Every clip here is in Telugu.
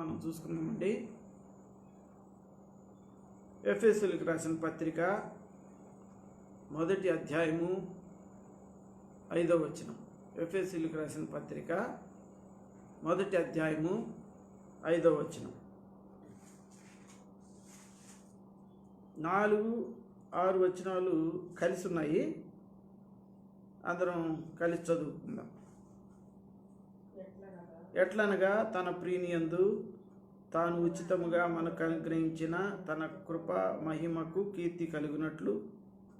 మనం చూసుకుందామండి. ఎఫెసీయులకు రాసిన పత్రిక 1వ అధ్యాయము 5వ వచనం. ఎఫెసీయులకు రాసిన పత్రిక 1వ అధ్యాయము 5వ వచనం. 4-6 వచనాలు కలిసి ఉన్నాయి. అందరం కలిసి చదువుకుందాం. ఎట్లనగా తన ప్రియనియందు తాను ఉచితముగా మనకు అనుగ్రహించిన తన కృప మహిమకు కీర్తి కలుగునట్లు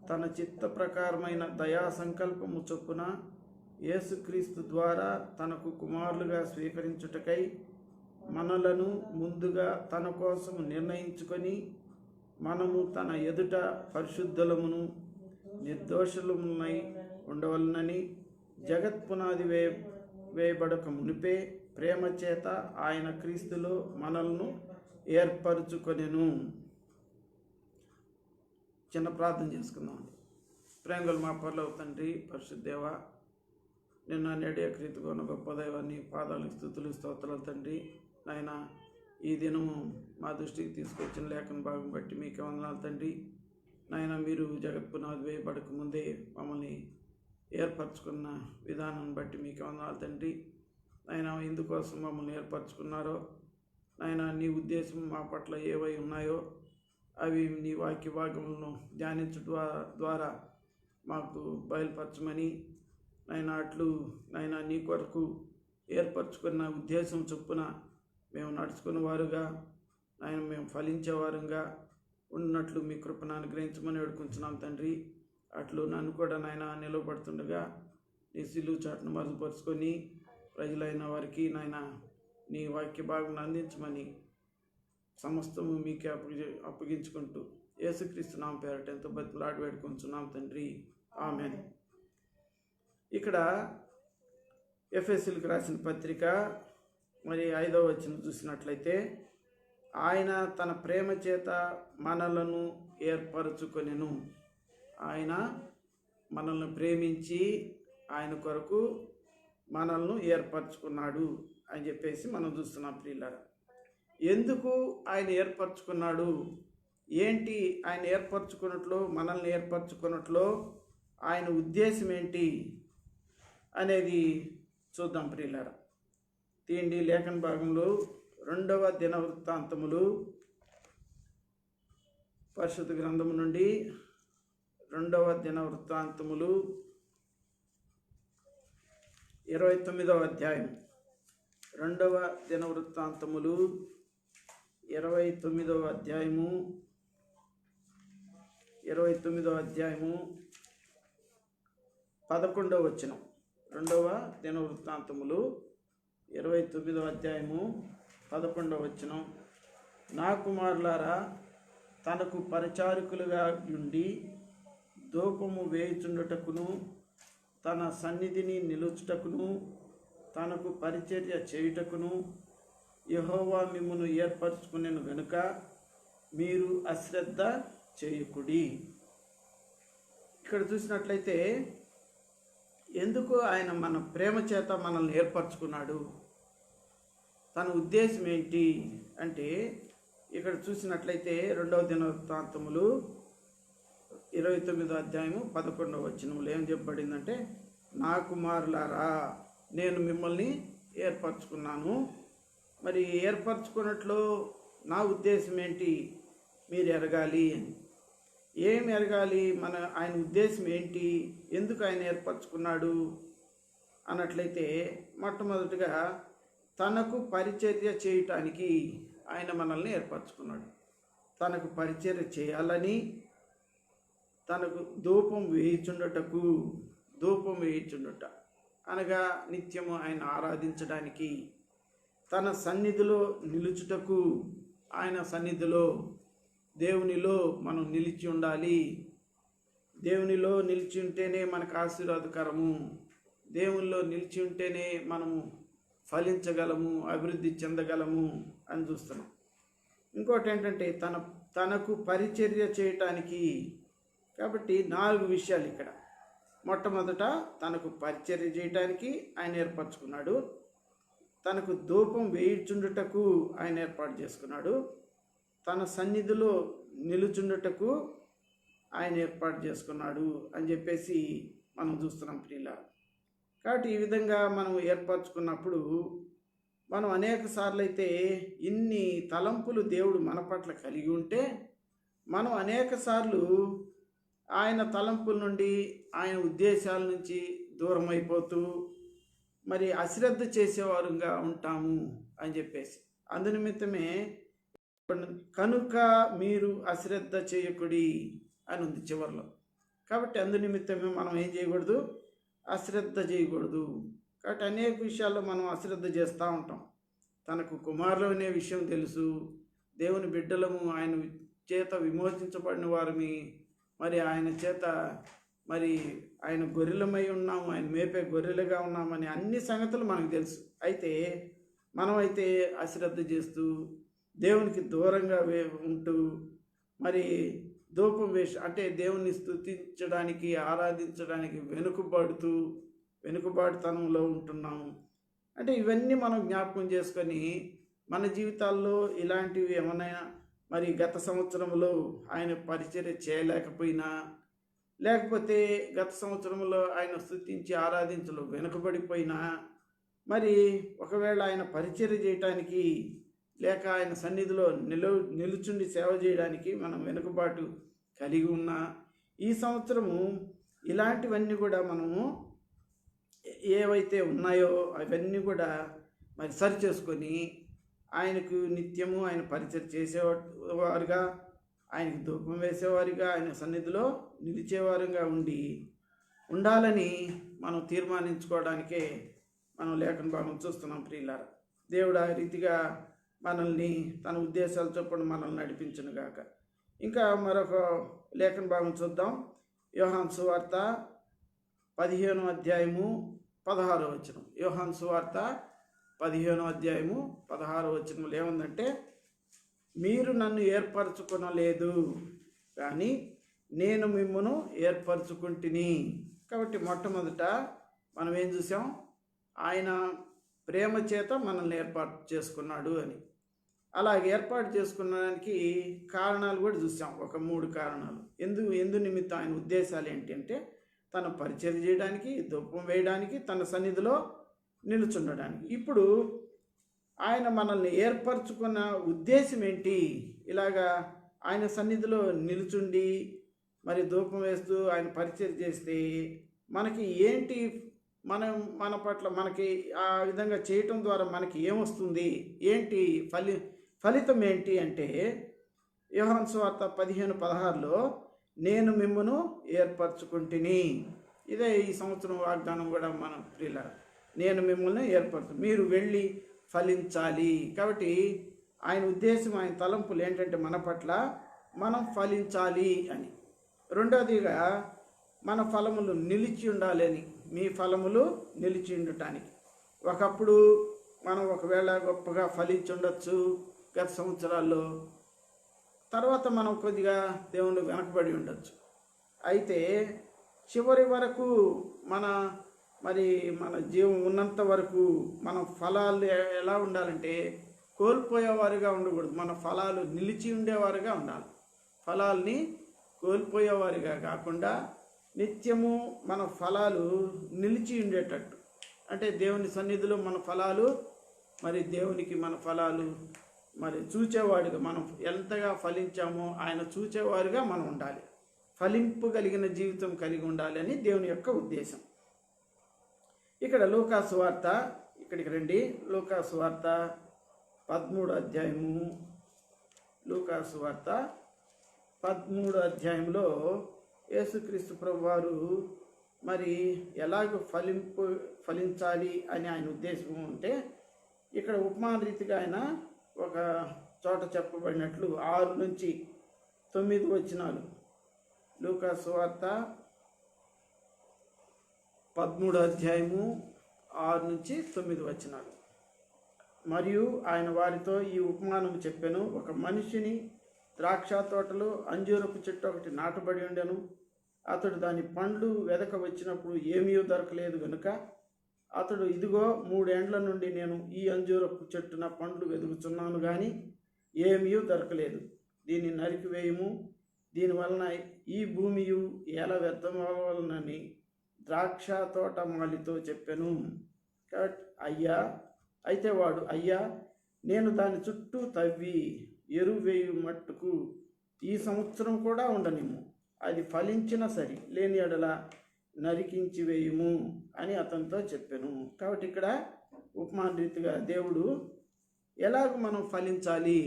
తన చిత్త ప్రకారమైన దయా సంకల్పము చొప్పున యేసుక్రీస్తు ద్వారా తనకు కుమారులుగా స్వీకరించుటకై మనలను ముందుగా తన కోసం నిర్ణయించుకొని మనము తన ఎదుట పరిశుద్ధులమును నిర్దోషులమునై ఉండవలనని జగత్పునాది వేయబడక మునిపే ప్రేమ చేత ఆయన క్రీస్తులో మనల్ని ఏర్పరచుకొనెను. చిన్న ప్రార్థన చేసుకుందామండి. ప్రేమగల మా పరలోక తండ్రి, పరిశుద్ధదేవ, నిన్న నేడే క్రీతుగా ఉన్న గొప్ప దైవాన్ని పాదాలకు స్తుతులు స్తోత్రాలు తండ్రి. నాయన, ఈ దినము మా దృష్టికి తీసుకొచ్చిన లేఖన భాగం బట్టి మీకే వందనాలు తండ్రి. నాయన, మీరు జగత్పునాది వేయబడక ముందే మమ్మల్ని ఏర్పరచుకున్న విధానం బట్టి మీకే వందనాలు తండ్రి. నాయన, ఎందుకోసం మమ్మల్ని ఏర్పరచుకున్నారో నాయన, నీ ఉద్దేశం మా పట్ల ఏవై ఉన్నాయో అవి నీ వాక్య భాగములను ధ్యానించడం ద్వారా మాకు బయలుపరచమని నాయన, అట్లు నాయన నీ కొరకు ఏర్పరచుకున్న ఉద్దేశం చొప్పున మేము నడుచుకున్న వారుగా నాయన మేము ఫలించేవారుగా ఉన్నట్లు మీ కృపను అనుగ్రహించమని వేడుకుంటున్నాం తండ్రి. అట్లు నన్ను కూడా నాయన నిలవబడుతుండగా నీ సిలువ చాటును మరుగుపరుచుకొని ప్రజలైన వారికి నాయన నీ వాక్య భాగం అందించమని సమస్తము మీకే అప్పగించుకుంటూ యేసుక్రీస్తు నామమున పేరట ఎంతో బతిమలాడి వేడుకుంటున్నాం తండ్రి. ఆమేన్. ఇక్కడ ఎఫెసీయులకు రాసిన పత్రిక 5వ వచనం చూసినట్లయితే, ఆయన తన ప్రేమ చేత మనలను ఏర్పరచుకొనెను. ఆయన మనల్ని ప్రేమించి ఆయన కొరకు మనల్ని ఏర్పరచుకున్నాడు అని చెప్పేసి మనం చూస్తున్నాం ప్రియులారా. ఎందుకు ఆయన ఏర్పరచుకున్నాడు, ఏంటి ఆయన ఏర్పరచుకున్నట్లు, మనల్ని ఏర్పరచుకున్నట్లు ఆయన ఉద్దేశం ఏంటి అనేది చూద్దాం ప్రియులారా. తీయండి లేఖన భాగంలో 2వ దినవృత్తాంతములు పరిశుద్ధ గ్రంథము నుండి 2వ దినవృత్తాంతములు 29వ అధ్యాయం. 2వ దినవృత్తాంతములు 29వ అధ్యాయము 11వ వచనం. 2వ దినవృత్తాంతములు 29వ అధ్యాయము 11వ వచనం. నా కుమారులారా, తనకు పరిచారకులుగా ఉండి ధూపము వేయుచుండుటకును తన సన్నిధిని నిలుచుటకును తనకు పరిచర్య చేయుటకును యెహోవా మిమ్మును ఏర్పరచుకునేను గనుక మీరు అశ్రద్ధ చేయకుడి. ఇక్కడ చూసినట్లయితే ఎందుకు ఆయన మన ప్రేమ చేత మనల్ని ఏర్పరచుకున్నాడు, తన ఉద్దేశం ఏంటి అంటే, ఇక్కడ చూసినట్లయితే 2వ దినవృత్తాంతములు 29వ అధ్యాయము 11వ వచనంలో ఏం చెప్పబడిందంటే, నా కుమారులారా, నేను మిమ్మల్ని ఏర్పరచుకున్నాను. మరి ఏర్పరచుకున్నట్లు నా ఉద్దేశం ఏంటి మీరు ఎరగాలి అని. ఏం ఎరగాలి, ఆయన ఉద్దేశం ఏంటి, ఎందుకు ఆయన ఏర్పరచుకున్నాడు అన్నట్లయితే, మొట్టమొదటిగా తనకు పరిచర్య చేయటానికి ఆయన మనల్ని ఏర్పరచుకున్నాడు. తనకు పరిచర్య చేయాలని, తనకు ధూపం వేయుచుండుట అనగా నిత్యము ఆయన ఆరాధించడానికి, తన సన్నిధిలో నిలుచుటకు, ఆయన సన్నిధిలో దేవునిలో మనం నిలిచి ఉండాలి. దేవునిలో నిలిచి ఉంటేనే మనకు ఆశీర్వాదకరము. దేవునిలో నిలిచి ఉంటేనే మనము ఫలించగలము, అభివృద్ధి చెందగలము అని చూస్తున్నాం. ఇంకోటి ఏంటంటే తనకు పరిచర్య చేయటానికి. కాబట్టి 4 విషయాలు ఇక్కడ. మొట్టమొదట తనకు పరిచర్య చేయడానికి ఆయన ఏర్పరచుకున్నాడు. తనకు ధూపం వేయుచుండుటకు ఆయన ఏర్పాటు చేసుకున్నాడు. తన సన్నిధిలో నిలుచుండుటకు ఆయన ఏర్పాటు చేసుకున్నాడు అని చెప్పేసి మనం చూస్తున్నాం ప్రియుల. కాబట్టి ఈ విధంగా మనం ఏర్పరచుకున్నప్పుడు మనం అనేక సార్లు అయితే ఇన్ని తలంపులు దేవుడు మన పట్ల కలిగి ఉంటే మనం అనేక సార్లు ఆయన తలంపుల నుండి ఆయన ఉద్దేశాల నుంచి దూరం అయిపోతూ మరి అశ్రద్ధ చేసేవారుగా ఉంటాము అని చెప్పేసి అందునిమిత్తమే కనుక మీరు అశ్రద్ధ చేయకుడి అని ఉంది చివరిలో. కాబట్టి అందునిమిత్తమే మనం ఏం చేయకూడదు, అశ్రద్ధ చేయకూడదు. కాబట్టి అనేక విషయాల్లో మనం అశ్రద్ధ చేస్తూ ఉంటాం. తనకు కుమారులు అనే విషయం తెలుసు, దేవుని బిడ్డలము, ఆయన చేత విమోచించబడిన వారిని, మరి ఆయన చేత మరి ఆయన గొర్రెలమై ఉన్నాము, ఆయన మేపే గొర్రెలుగా ఉన్నామని అన్ని సంగతులు మనకు తెలుసు. అయితే మనమైతే అశ్రద్ధ చేస్తూ దేవునికి దూరంగా ఉంటూ మరి ధూపం వేసి అంటే దేవుని స్తుతించడానికి ఆరాధించడానికి వెనుకబాటుతనంలో ఉంటున్నాము. అంటే ఇవన్నీ మనం జ్ఞాపకం చేసుకొని మన జీవితాల్లో ఇలాంటివి ఏమైనా మరి గత సంవత్సరంలో ఆయన పరిచర్య చేయలేకపోయినా, లేకపోతే గత సంవత్సరంలో ఆయన స్తుతించి ఆరాధించలో వెనుకబడిపోయినా, మరి ఒకవేళ ఆయన పరిచర్య చేయటానికి లేక ఆయన సన్నిధిలో నిలుచుండి సేవ చేయడానికి మనం వెనుకబాటు కలిగి ఉన్న ఈ సంవత్సరము ఇలాంటివన్నీ కూడా మనము ఏవైతే ఉన్నాయో అవన్నీ కూడా మరి సరి చేసుకొని ఆయనకు నిత్యము ఆయన పరిచయం చేసేవారుగా, ఆయనకు ధూపం వేసేవారుగా, ఆయన సన్నిధిలో నిలిచేవారుగా ఉండాలని మనం తీర్మానించుకోవడానికే మనం లేఖన భాగం చూస్తున్నాం ప్రియులారా. దేవుడు ఆ రీతిగా మనల్ని తన ఉద్దేశాల చొప్పున మనల్ని నడిపించునుగాక. ఇంకా మరొక లేఖన భాగం చూద్దాం. యోహాను సువార్త 15వ అధ్యాయము 16వ వచనం. యోహాను సువార్త 15వ అధ్యాయము 16వ వచనంలో ఏముందంటే, మీరు నన్ను ఏర్పరచుకొనలేదు కానీ నేను మిమ్మును ఏర్పరచుకుంటుని. కాబట్టి మొట్టమొదట మనం ఏం చూసాం, ఆయన ప్రేమ చేత మనల్ని ఏర్పాటు చేసుకున్నాడు అని. అలాగే ఏర్పాటు చేసుకున్నదానికి కారణాలు కూడా చూసాం, ఒక 3 కారణాలు. ఎందు నిమిత్తం ఆయన ఉద్దేశాలు ఏంటంటే తను పరిచయం చేయడానికి, ధూపం వేయడానికి, తన సన్నిధిలో నిలుచుండడానికి. ఇప్పుడు ఆయన మనల్ని ఏర్పరచుకున్న ఉద్దేశం ఏంటి? ఇలాగా ఆయన సన్నిధిలో నిలుచుండి మరి ధూపం వేస్తూ ఆయన పరిచయం చేస్తే మనకి ఏంటి, మన పట్ల మనకి ఆ విధంగా చేయటం ద్వారా మనకి ఏమొస్తుంది, ఏంటి ఫలితం ఏంటి అంటే, యోహాను సువార్త 15:16లో నేను మిమ్మును ఏర్పరచుకుంటుని. ఇదే ఈ సంవత్సరం వాగ్దానం కూడా మనం ప్రియుల, నేను మిమ్మల్ని మీరు వెళ్ళి ఫలించాలి. కాబట్టి ఆయన ఉద్దేశం, ఆయన తలంపులు ఏంటంటే మన పట్ల మనం ఫలించాలి అని. రెండవదిగా మన ఫలములు నిలిచి ఉండాలి అని. మీ ఫలములు నిలిచి ఉండటానికి. ఒకప్పుడు మనం ఒకవేళ గొప్పగా ఫలించి ఉండొచ్చు గత సంవత్సరాల్లో, తర్వాత మనం కొద్దిగా దేవుళ్ళు వెనకబడి ఉండొచ్చు. అయితే చివరి వరకు మన జీవం ఉన్నంత వరకు మన ఫలాలు ఎలా ఉండాలంటే కోల్పోయేవారుగా ఉండకూడదు. మన ఫలాలు నిలిచి ఉండేవారుగా ఉండాలి. ఫలాల్ని కోల్పోయేవారుగా కాకుండా నిత్యము మన ఫలాలు నిలిచి ఉండేటట్టు, అంటే దేవుని సన్నిధిలో మన ఫలాలు, మరి దేవునికి మన ఫలాలు మరి చూచేవాడుగా, మనం ఎంతగా ఫలించామో ఆయన చూచేవారుగా మనం ఉండాలి. ఫలింపు కలిగిన జీవితం కలిగి ఉండాలి అని దేవుని యొక్క ఉద్దేశం. ఇక్కడ లూకాసు వార్త, ఇక్కడికి రండి. లూకాసు వార్త 13వ అధ్యాయము, లూకాసు వార్త 13వ అధ్యాయంలో యేసుక్రీస్తు ప్రభువారు మరి ఎలాగ ఫలించాలి అని ఆయన ఉద్దేశం ఉంటే, ఇక్కడ ఉపమాన రీతిగా ఆయన ఒక చోట చెప్పబడినట్లు 6 నుంచి 9 వచనాలు, లూకాసు వార్త 13వ అధ్యాయము 6 నుంచి 9 వచనాలు. మరియు ఆయన వారితో ఈ ఉపమానం చెప్పాను. ఒక మనిషిని ద్రాక్ష తోటలో అంజూరపు చెట్టు ఒకటి నాటబడి ఉండెను. అతడు దాని పండ్లు వెదక వచ్చినప్పుడు ఏమీ దొరకలేదు గనుక అతడు, ఇదిగో 3 ఏండ్ల నుండి నేను ఈ అంజూరపు చెట్టున పండ్లు వెదుగుచున్నాను కానీ ఏమీ దొరకలేదు. దీన్ని నరికివేయము, దీనివలన ఈ భూమియు ఎలా వ్యర్థమవలనని ద్రాక్ష తోట మాలితో చెప్పెను. కాబట్టి అయితే వాడు, అయ్యా, నేను దాని చుట్టూ తవ్వి ఎరువు వేయు మట్టుకు ఈ సంవత్సరం కూడా ఉండనిమ్ము, అది ఫలించిన సరి, లేని ఎడల నరికించి వేయుము అని అతనితో చెప్పాను. కాబట్టి ఇక్కడ ఉపమాన రీతిగా దేవుడు ఎలాగ మనం ఫలించాలి,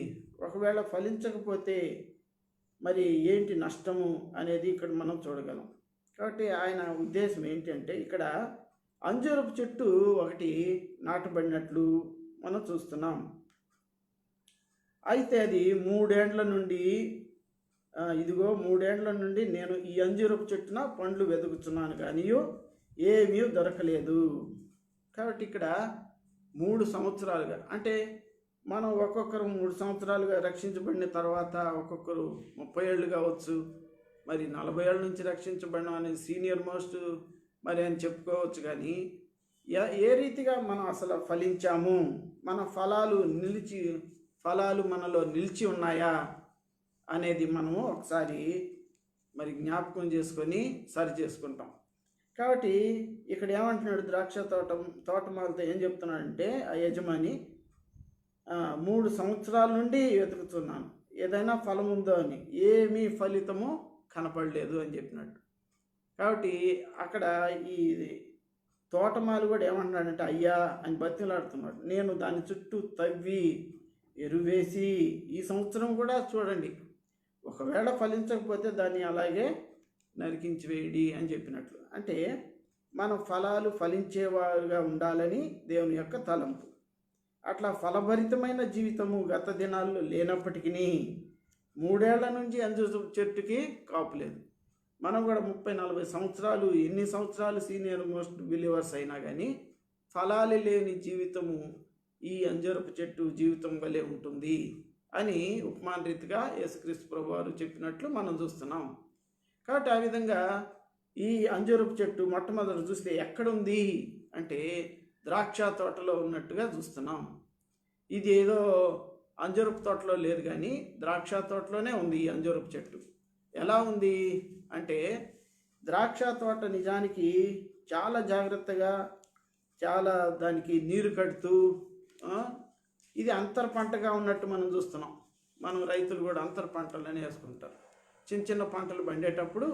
ఒకవేళ ఫలించకపోతే మరి ఏంటి నష్టము అనేది ఇక్కడ మనం చూడగలం. కాబట్టి ఆయన ఉద్దేశం ఏంటంటే, ఇక్కడ అంజూరపు చెట్టు ఒకటి నాటబడినట్లు మనం చూస్తున్నాం. అయితే అది 3 ఏండ్ల నుండి, ఇదిగో 3 ఏండ్ల నుండి నేను ఈ అంజూరపు చెట్టున పండ్లు వెతుకుతున్నాను కానీ ఏమీ దొరకలేదు. కాబట్టి ఇక్కడ 3 సంవత్సరాలుగా, అంటే మనం ఒక్కొక్కరు 3 సంవత్సరాలుగా రక్షించబడిన తర్వాత ఒక్కొక్కరు 30 ఏళ్ళు కావచ్చు, మరి 40 ఏళ్ళ నుంచి రక్షించబడిన అనేది సీనియర్ మోస్ట్ మరి అని చెప్పుకోవచ్చు. కానీ ఏ రీతిగా మనం అసలు ఫలించాము, మన ఫలాలు మనలో నిలిచి ఉన్నాయా అనేది మనము ఒకసారి మరి జ్ఞాపకం చేసుకొని సరి చేసుకుంటాం. కాబట్టి ఇక్కడ ఏమంటున్నాడు, ద్రాక్ష తోటమాలతో ఏం చెప్తున్నాడంటే, ఆ యజమాని 3 సంవత్సరాల నుండి వెతుకుతున్నాను, ఏదైనా ఫలం ఉందో అని, ఏమీ ఫలితము కనపడలేదు అని చెప్పినట్టు. కాబట్టి అక్కడ ఈ తోటమాలి కూడా ఏమంటున్నాడంటే, అయ్యా అని బతిలాడుతున్నాడు, నేను దాని చుట్టూ తవ్వి ఎరువేసి ఈ సంవత్సరం కూడా చూడండి, ఒకవేళ ఫలించకపోతే దాన్ని అలాగే నరికించి వేయడి అని చెప్పినట్లు. అంటే మనం ఫలాలు ఫలించేవారుగా ఉండాలని దేవుని యొక్క తలంపు. అట్లా ఫలభరితమైన జీవితము గత దినాల్లో లేనప్పటికీ 3 ఏళ్ల నుంచి అంజూరపు చెట్టుకి కాపులేదు. మనం కూడా 30-40 సంవత్సరాలు, ఎన్ని సంవత్సరాలు సీనియర్ మోస్ట్ బిలీవర్స్ అయినా కానీ ఫలాలు లేని జీవితము ఈ అంజూరపు చెట్టు జీవితం వలె ఉంటుంది అని ఉపమాన రీతిగా యేసుక్రీస్తు ప్రభువారు చెప్పినట్లు మనం చూస్తున్నాం. కాబట్టి ఆ విధంగా ఈ అంజూరపు చెట్టు మొట్టమొదటి చూస్తే ఎక్కడుంది అంటే ద్రాక్ష తోటలో ఉన్నట్టుగా చూస్తున్నాం. ఇది ఏదో అంజూరపు తోటలో లేదు కానీ ద్రాక్ష తోటలోనే ఉంది ఈ అంజూరపు చెట్టు. ఎలా ఉంది అంటే, ద్రాక్ష తోట నిజానికి చాలా జాగ్రత్తగా, చాలా దానికి నీరు కడుతూ ఇది అంతర పంటగా ఉన్నట్టు మనం చూస్తున్నాం. మనం రైతులు కూడా అంతర పంటలని వేసుకుంటారు. చిన్న పంటలు పండేటప్పుడు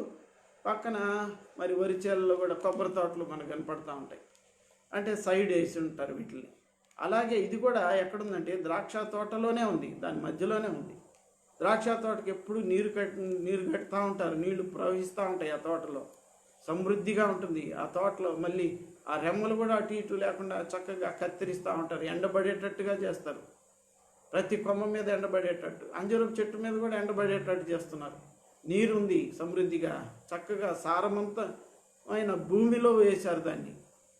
పక్కన మరి వరి చేలలో కూడా కొబ్బరి తోటలు మనకు కనపడుతూ ఉంటాయి, అంటే సైడ్ వేసి ఉంటారు వీటిని. అలాగే ఇది కూడా ఎక్కడుందంటే ద్రాక్ష తోటలోనే ఉంది, దాని మధ్యలోనే ఉంది. ద్రాక్ష తోటకి ఎప్పుడు నీరు కట్టుతూ ఉంటారు, నీళ్లు ప్రవహిస్తూ ఉంటాయి. ఆ తోటలో సమృద్ధిగా ఉంటుంది. ఆ తోటలో మళ్ళీ ఆ రెమ్మలు కూడా అటు ఇటు లేకుండా చక్కగా కత్తిరిస్తూ ఉంటారు, ఎండబడేటట్టుగా చేస్తారు. ప్రతి కొమ్మ మీద ఎండబడేటట్టు, అంజూరపు చెట్టు మీద కూడా ఎండబడేటట్టు చేస్తున్నారు. నీరుంది సమృద్ధిగా, చక్కగా సారవంతమైన భూమిలో వేశారు దాన్ని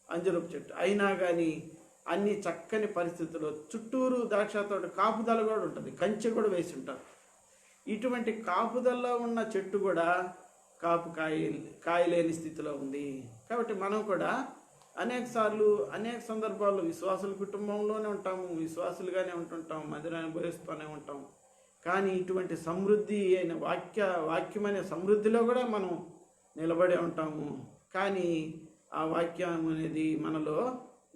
అంజూరపు చెట్టు. అయినా కానీ అన్ని చక్కని పరిస్థితుల్లో చుట్టూరు ద్రాక్ష తోట కాపుదల కూడా ఉంటుంది, కంచె కూడా వేసి ఉంటారు. ఇటువంటి కాపుదల్లో ఉన్న చెట్టు కూడా కాయలేని స్థితిలో ఉంది. కాబట్టి మనం కూడా అనేక సందర్భాల్లో విశ్వాసుల కుటుంబంలోనే ఉంటాము, విశ్వాసులుగానే ఉంటుంటాం, మదిని అనుభవిస్తూనే ఉంటాం. కానీ ఇటువంటి సమృద్ధి అయిన వాక్యం అనే సమృద్ధిలో కూడా మనం నిలబడే ఉంటాము. కానీ ఆ వాక్యం అనేది మనలో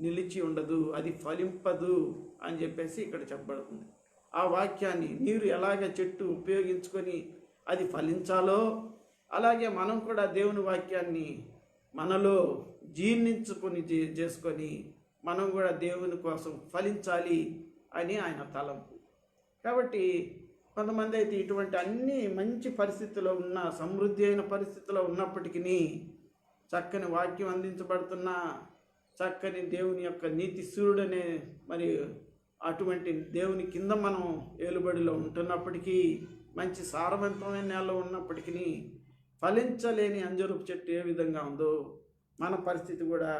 నిలిచి ఉండదు, అది ఫలింపదు అని చెప్పేసి ఇక్కడ చెప్పబడుతుంది. ఆ వాక్యాన్ని నీరు ఎలాగ చెట్టు ఉపయోగించుకొని అది ఫలించాలో, అలాగే మనం కూడా దేవుని వాక్యాన్ని మనలో జీర్ణించుకొని చేసుకొని మనం కూడా దేవుని కోసం ఫలించాలి అని ఆయన తలంపు. కాబట్టి కొంతమంది అయితే ఇటువంటి అన్ని మంచి పరిస్థితుల్లో ఉన్న, సమృద్ధి అయిన పరిస్థితిలో ఉన్నప్పటికీ, చక్కని వాక్యం అందించబడుతున్న, చక్కని దేవుని యొక్క నీతి సూర్యుడనే మరి అటువంటి దేవుని కింద మనం ఏలుబడిలో ఉంటున్నప్పటికీ, మంచి సారవంతమైన నేలలో ఉన్నప్పటికీ ఫలించలేని అంజూరపు చెట్టు ఏ విధంగా ఉందో మన పరిస్థితి కూడా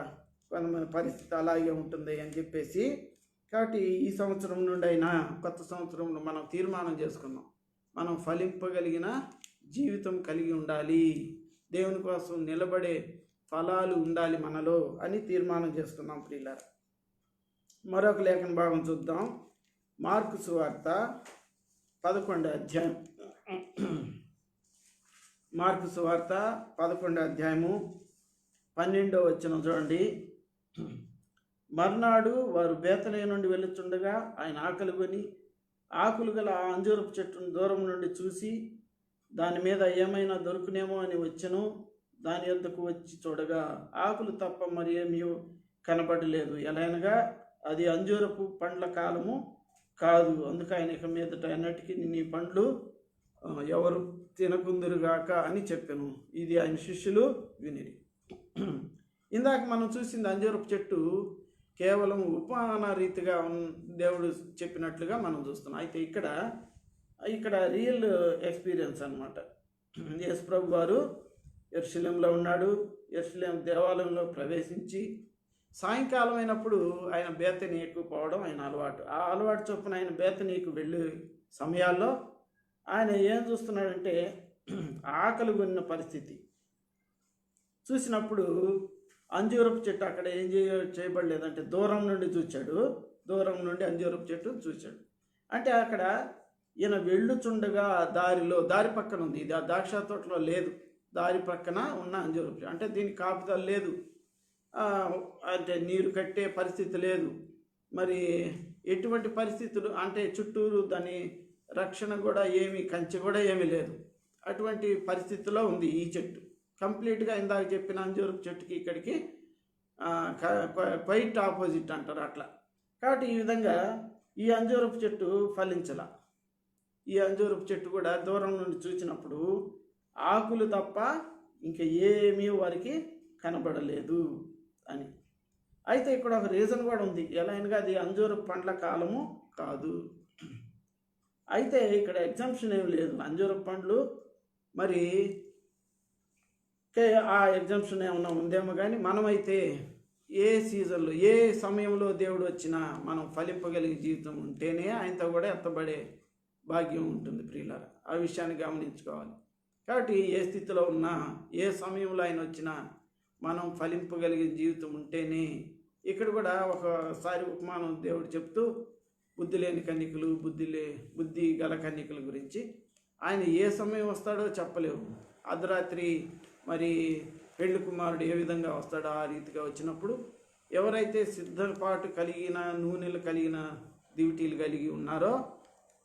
కొంతమంది పరిస్థితి అలాగే ఉంటుంది అని చెప్పేసి, కాబట్టి ఈ సంవత్సరం నుండి అయినా కొత్త సంవత్సరంలో మనం తీర్మానం చేసుకున్నాం, మనం ఫలింపగలిగిన జీవితం కలిగి ఉండాలి, దేవుని కోసం నిలబడే ఫలాలు ఉండాలి మనలో అని తీర్మానం చేసుకున్నాం ప్రియులారా. మరొక లేఖన భాగం చూద్దాం. మార్కు సువార్త 11వ అధ్యాయం. మార్కు సువార్త 11వ అధ్యాయము 12వ వచనం చూడండి. మర్నాడు వారు బేతనియ నుండి వెళ్ళుచుండగా ఆయన ఆకలి కొని ఆకులు గల ఆ అంజూరపు చెట్టును దూరం నుండి చూసి దాని మీద ఏమైనా దొరుకునేమో అని వచ్చెను. దాని యొద్దకు వచ్చి చూడగా ఆకులు తప్ప మరి ఏమీ కనబడలేదు. ఎలాగనగా అది అంజూరపు పండ్ల కాలము కాదు. అందుకు ఆయన ఇక మీదట అన్నటికీ నీ పండ్లు ఎవరు తినకుందురుగాక అని చెప్పాను. ఇది ఆయన శిష్యులు వినిరి. ఇందాక మనం చూసింది అంజూరపు చెట్టు కేవలం ఉపమాన రీతిగా దేవుడు చెప్పినట్లుగా మనం చూస్తున్నాం. అయితే ఇక్కడ రియల్ ఎక్స్పీరియన్స్ అనమాట. యేసు ప్రభు వారు యెరూషలేములో ఉన్నాడు. యెరూషలేము దేవాలయంలో ప్రవేశించి సాయంకాలం అయినప్పుడు ఆయన బేతనీయకు పోవడం ఆయన అలవాటు. ఆ అలవాటు చొప్పున ఆయన బేతనీయకు వెళ్ళే సమయాల్లో ఆయన ఏం చూస్తున్నాడంటే ఆకలి కొన్న పరిస్థితి చూసినప్పుడు అంజూరపు చెట్టు అక్కడ ఏం చేయబడలేదంటే దూరం నుండి చూచాడు. దూరం నుండి అంజూరపు చెట్టు చూచాడు. అంటే అక్కడ ఈయన వెళ్ళుచుండగా దారి పక్కన ఉంది. ఇది ఆ ద్రాక్ష తోటలో లేదు, దారి పక్కన ఉన్న అంజూరపు చెట్టు. అంటే దీనికి కాపుదల లేదు, అంటే నీరు కట్టే పరిస్థితి లేదు. మరి ఎటువంటి పరిస్థితులు అంటే చుట్టూరు దాని రక్షణ కూడా కంచె కూడా ఏమీ లేదు. అటువంటి పరిస్థితిలో ఉంది ఈ చెట్టు. కంప్లీట్గా ఇందాక చెప్పిన అంజూరపు చెట్టుకి ఇక్కడికి క్వైట్ ఆపోజిట్ అంటారు అట్లా. కాబట్టి ఈ విధంగా ఈ అంజూరపు చెట్టు ఫలించాల. ఈ అంజూరపు చెట్టు కూడా దూరం నుండి చూసినప్పుడు ఆకులు తప్ప ఇంకా ఏమీ వారికి కనబడలేదు అని. అయితే ఇక్కడ ఒక రీజన్ కూడా ఉంది. ఎలాగనగా అది అంజూరపు పండ్ల కాలము కాదు. అయితే ఇక్కడ ఎగ్జాంప్షన్ ఏమి లేదు. అంజూరపు పండ్లు మరి ఆ ఎగ్జాంప్షన్ ఏమన్నా ఉందేమో కానీ మనమైతే ఏ సీజన్లో ఏ సమయంలో దేవుడు వచ్చినా మనం ఫలింపగలిగే జీవితం ఉంటేనే ఆయనతో కూడా ఎత్తబడే భాగ్యం ఉంటుంది ప్రియులారా. ఆ విషయాన్ని గమనించుకోవాలి. కాబట్టి ఏ స్థితిలో ఉన్నా ఏ సమయంలో ఆయన వచ్చినా మనం ఫలింపగలిగే జీవితం ఉంటేనే. ఇక్కడ కూడా ఒకసారి ఉపమానం దేవుడు చెప్తూ బుద్ధి లేని కన్యకులు బుద్ధి గల కన్యకుల గురించి ఆయన ఏ సమయం వస్తాడో చెప్పలేవు. అర్ధరాత్రి మరి పెళ్లి కుమారుడు ఏ విధంగా వస్తాడో ఆ రీతిగా వచ్చినప్పుడు ఎవరైతే సిద్ధపాటు కలిగిన నూనెలు కలిగిన దివిటీలు కలిగి ఉన్నారో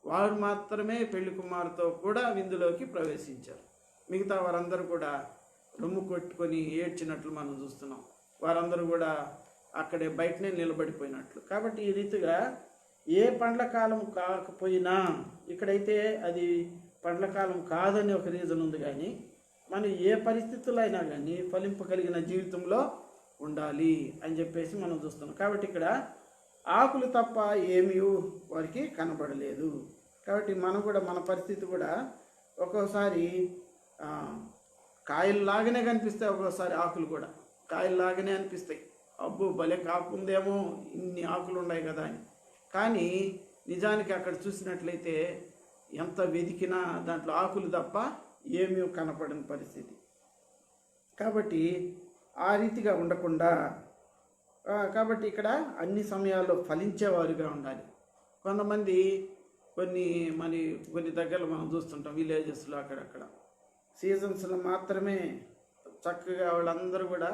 వారు మాత్రమే పెళ్లి కుమారుతో కూడా విందులోకి ప్రవేశించారు. మిగతా వారందరూ కూడా రొమ్ము కొట్టుకొని ఏడ్చినట్లు మనం చూస్తున్నాం. వారందరూ కూడా అక్కడే బయటనే నిలబడిపోయినట్లు. కాబట్టి ఈ రీతిగా ఏ పండ్ల కాలం కాకపోయినా ఇక్కడైతే అది పండ్ల కాలం కాదని ఒక రీజన్ ఉంది. కానీ మనం ఏ పరిస్థితుల్లో అయినా కానీ ఫలింపగలిగిన జీవితంలో ఉండాలి అని చెప్పేసి మనం చూస్తున్నాం. కాబట్టి ఇక్కడ ఆకులు తప్ప ఏమీ వారికి కనబడలేదు. కాబట్టి మనం కూడా మన పరిస్థితి కూడా ఒక్కోసారి కాయల్లాగానే కనిపిస్తాయి, ఒక్కోసారి ఆకులు కూడా కాయల్లాగానే అనిపిస్తాయి. అబ్బో భలే కాపు ఉందేమో, ఇన్ని ఆకులు ఉన్నాయి కదా అని. కానీ నిజానికి అక్కడ చూసినట్లయితే ఎంత వెతికినా దాంట్లో ఆకులు తప్ప ఏమీ కనపడని పరిస్థితి. కాబట్టి ఆ రీతిగా ఉండకుండా కాబట్టి ఇక్కడ అన్ని సమయాల్లో ఫలించేవారుగా ఉండాలి. కొంతమంది కొన్ని దగ్గరలో మనం చూస్తుంటాం విలేజెస్లో అక్కడక్కడ సీజన్స్లో మాత్రమే చక్కగా వాళ్ళందరూ కూడా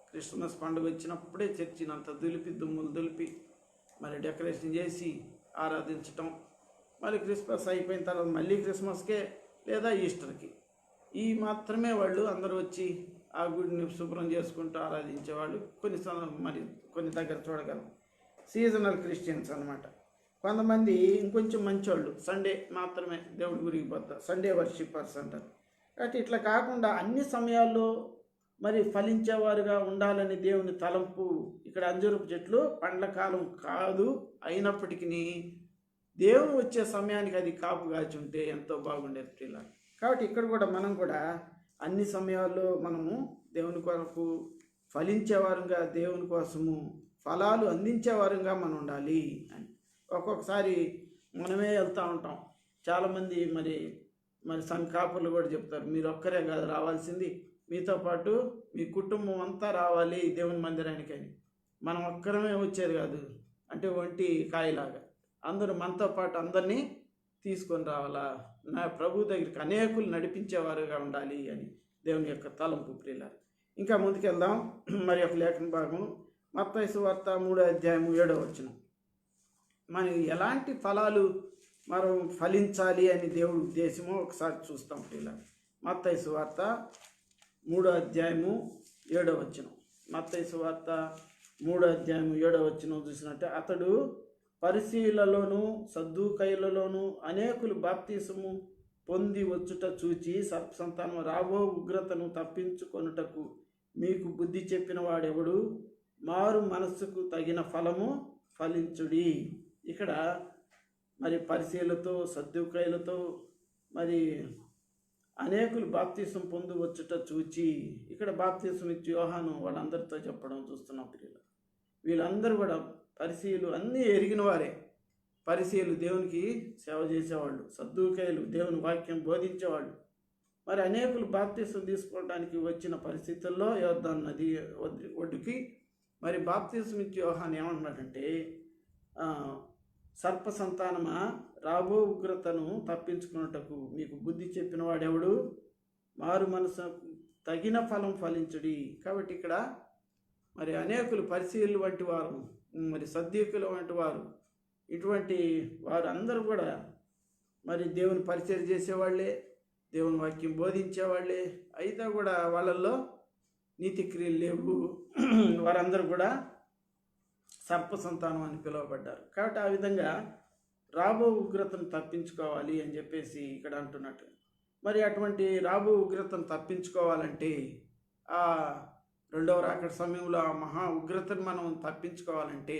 క్రిస్మస్ పండుగ వచ్చినప్పుడే చర్చినంత దుమ్ములు దులిపి మరి డెకరేషన్ చేసి ఆరాధించటం, మరి క్రిస్మస్ అయిపోయిన తర్వాత మళ్ళీ క్రిస్మస్కే లేదా ఈస్టర్కి ఈ మాత్రమే వాళ్ళు అందరూ వచ్చి ఆ గుడిని శుభ్రం చేసుకుంటూ ఆరాధించేవాళ్ళు కొన్ని దగ్గర చూడగలం. సీజనల్ క్రిస్టియన్స్ అనమాట. కొంతమంది ఇంకొంచెం మంచోళ్ళు సండే మాత్రమే దేవుడి గురికి పోతారు, సండే వర్షిప్పర్స్ అంటారు. కాబట్టి ఇట్లా కాకుండా అన్ని సమయాల్లో మరి ఫలించేవారుగా ఉండాలని దేవుని తలంపు. ఇక్కడ అంజూరపు చెట్లు పండ్ల కాలం కాదు అయినప్పటికీ దేవుడు వచ్చే సమయానికి అది కాపు కాచి ఉంటే ఎంతో బాగుండేది పిల్ల. కాబట్టి ఇక్కడ కూడా మనం కూడా అన్ని సమయాల్లో మనము దేవుని కొరకు ఫలించేవారుగా, దేవుని కోసము ఫలాలు అందించేవారుగా మనం ఉండాలి అని. ఒక్కొక్కసారి మనమే వెళ్తూ ఉంటాం. చాలామంది మరి కాపుర్లు కూడా చెప్తారు, మీరు ఒక్కరే కాదు రావాల్సింది, మీతో పాటు మీ కుటుంబం అంతా రావాలి దేవుని మందిరానికి అని. మనం ఒక్కరమే వచ్చేది కాదు, అంటే ఒంటి కాయలాగా అందరూ మనతో పాటు అందరినీ తీసుకొని రావాలా, నా ప్రభు దగ్గరికి అనేకులు నడిపించేవారుగా ఉండాలి అని దేవుని యొక్క తలంపు ప్రియులారా. ఇంకా ముందుకెళ్దాం. మరి ఒక లేఖన భాగం మత్తయి సువార్త 3:7 మనం ఎలాంటి ఫలాలు మనం ఫలించాలి అని దేవుడి ఉద్దేశమో ఒకసారి చూస్తాం ప్రియులారా. మత్తయి సువార్త 3:7. మత్తయి సువార్త 3:7 చూసినట్టే, అతడు పరిసీలలోను సద్దూకైలలోను అనేకులు బాప్తీసము పొంది వచ్చుట చూచి సర్పసంతానం రాబో ఉగ్రతను తప్పించుకొనుటకు మీకు బుద్ధి చెప్పిన వాడెవడు, మారు మనస్సుకు తగిన ఫలము ఫలించుడి. ఇక్కడ మరి పరిసీలతో సద్దూకైలతో మరి అనేకులు బాప్తీసం పొందు వచ్చుట చూచి, ఇక్కడ బాప్తీసం ఇచ్చి యోహాను వాళ్ళందరితో చెప్పడం చూస్తున్నాం పిల్లలు. వీళ్ళందరూ కూడా పరిసీలు అన్నీ ఎరిగిన వారే. పరిసీలు దేవునికి సేవ చేసేవాళ్ళు, సద్దూకైలు దేవుని వాక్యం బోధించేవాళ్ళు. మరి అనేకులు బాప్తీసం తీసుకోవడానికి వచ్చిన పరిస్థితుల్లో యోర్దాను నది ఒడ్డుకి మరి బాప్తీసం ఇచ్చి యోహాను ఏమంటున్నాడంటే, సర్ప సంతానమా రాబో ఉగ్రతను తప్పించుకున్నటకు మీకు బుద్ధి చెప్పిన వాడెవడు, మారు మనసు తగిన ఫలం ఫలించుడి. కాబట్టి ఇక్కడ మరి అనేకులు పరిశీలు వంటి వారు, మరి సద్దీకుల వంటి వారు, ఇటువంటి వారు అందరూ కూడా మరి దేవుని పరిచయం చేసేవాళ్ళే, దేవుని వాక్యం బోధించేవాళ్ళే. అయితే కూడా వాళ్ళల్లో నీతి క్రియలు లేవు. వారందరూ కూడా సర్ప సంతానం అని పిలువబడ్డారు. కాబట్టి ఆ విధంగా రాబో ఉగ్రతను తప్పించుకోవాలి అని చెప్పేసి ఇక్కడ అంటున్నట్టు. మరి అటువంటి రాబో ఉగ్రతను తప్పించుకోవాలంటే ఆ రెండవ రాకడ సమయంలో ఆ మహా ఉగ్రతను మనం తప్పించుకోవాలంటే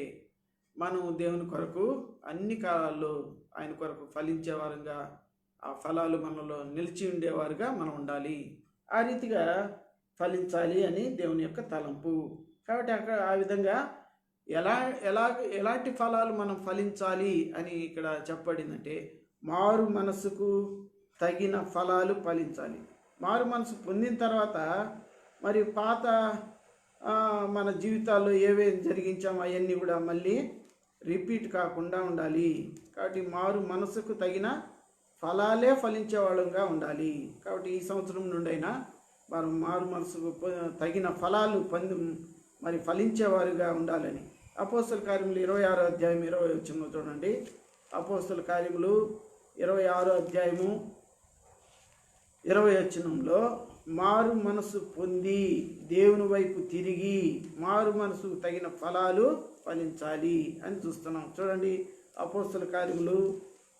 మనం దేవుని కొరకు అన్ని కాలాల్లో ఆయన కొరకు ఫలించేవారుగా, ఆ ఫలాలు మనలో నిలిచి ఉండేవారుగా మనం ఉండాలి. ఆ రీతిగా ఫలించాలి అని దేవుని యొక్క తలంపు. కాబట్టి అక్కడ ఆ విధంగా ఎలాంటి ఫలాలు మనం ఫలించాలి అని ఇక్కడ చెప్పబడిందంటే, మారు మనసుకు తగిన ఫలాలు ఫలించాలి. మారు మనసు పొందిన తర్వాత మరి పాత మన జీవితాల్లో ఏవేం జరిగించామో అవన్నీ కూడా మళ్ళీ రిపీట్ కాకుండా ఉండాలి. కాబట్టి మారు మనసుకు తగిన ఫలాలే ఫలించే వాళ్ళంగా ఉండాలి. కాబట్టి ఈ సంవత్సరం నుండైనా మనం మారు మనసుకు తగిన ఫలాలు మరి ఫలించేవారుగా ఉండాలని. అపోస్తల కార్యములు 26:20 చూడండి. అపోస్తల కార్యములు 26:20 మారు మనసు పొంది దేవుని వైపు తిరిగి మారు మనసుకు తగిన ఫలాలు ఫలించాలి అని చూస్తున్నాం. చూడండి, అపోస్తల కార్యములు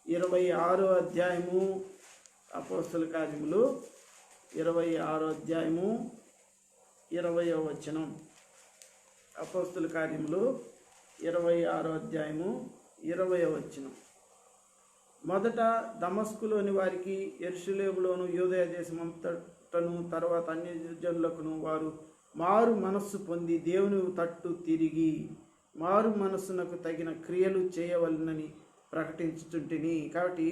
26 అపోస్తల కార్యములు 26:20 అపోస్తల కార్యములు 26:20 మొదట దమస్కులోని వారికి, యెరూషలేములోను యూదయ దేశమంతటను తర్వాత అన్య జనులకును వారు మారు మనస్సు పొంది దేవుని తట్టు తిరిగి మారు మనస్సునకు తగిన క్రియలు చేయవలనని ప్రకటించుచుంటిని. కాబట్టి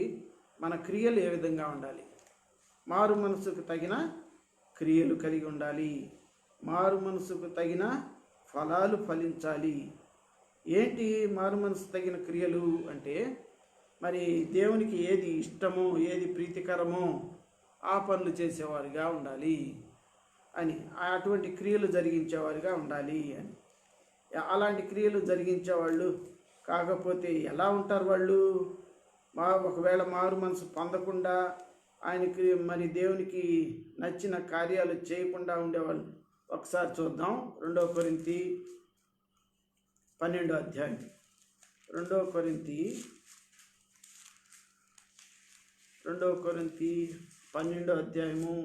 మన క్రియలు ఏ విధంగా ఉండాలి? మారు మనసుకు తగిన క్రియలు కలిగి ఉండాలి. మారు మనసుకు తగిన ఫలాలు ఫలించాలి. ఏంటి మారు మనసు తగిన క్రియలు అంటే, మరి దేవునికి ఏది ఇష్టమో ఏది ప్రీతికరమో ఆ పనులు చేసేవారుగా ఉండాలి అని, అటువంటి క్రియలు జరిగించేవారుగా ఉండాలి అని. అలాంటి క్రియలు జరిగించేవాళ్ళు కాకపోతే ఎలా ఉంటారు వాళ్ళు? ఒకవేళ మారు మనసు పొందకుండా ఆయనకి మరి దేవునికి నచ్చిన కార్యాలు చేయకుండా ఉండేవాళ్ళు ఒకసారి చూద్దాం. 2 కొరింథీ 12 అధ్యాయం. 2 కొరింథీ 12 అధ్యాయము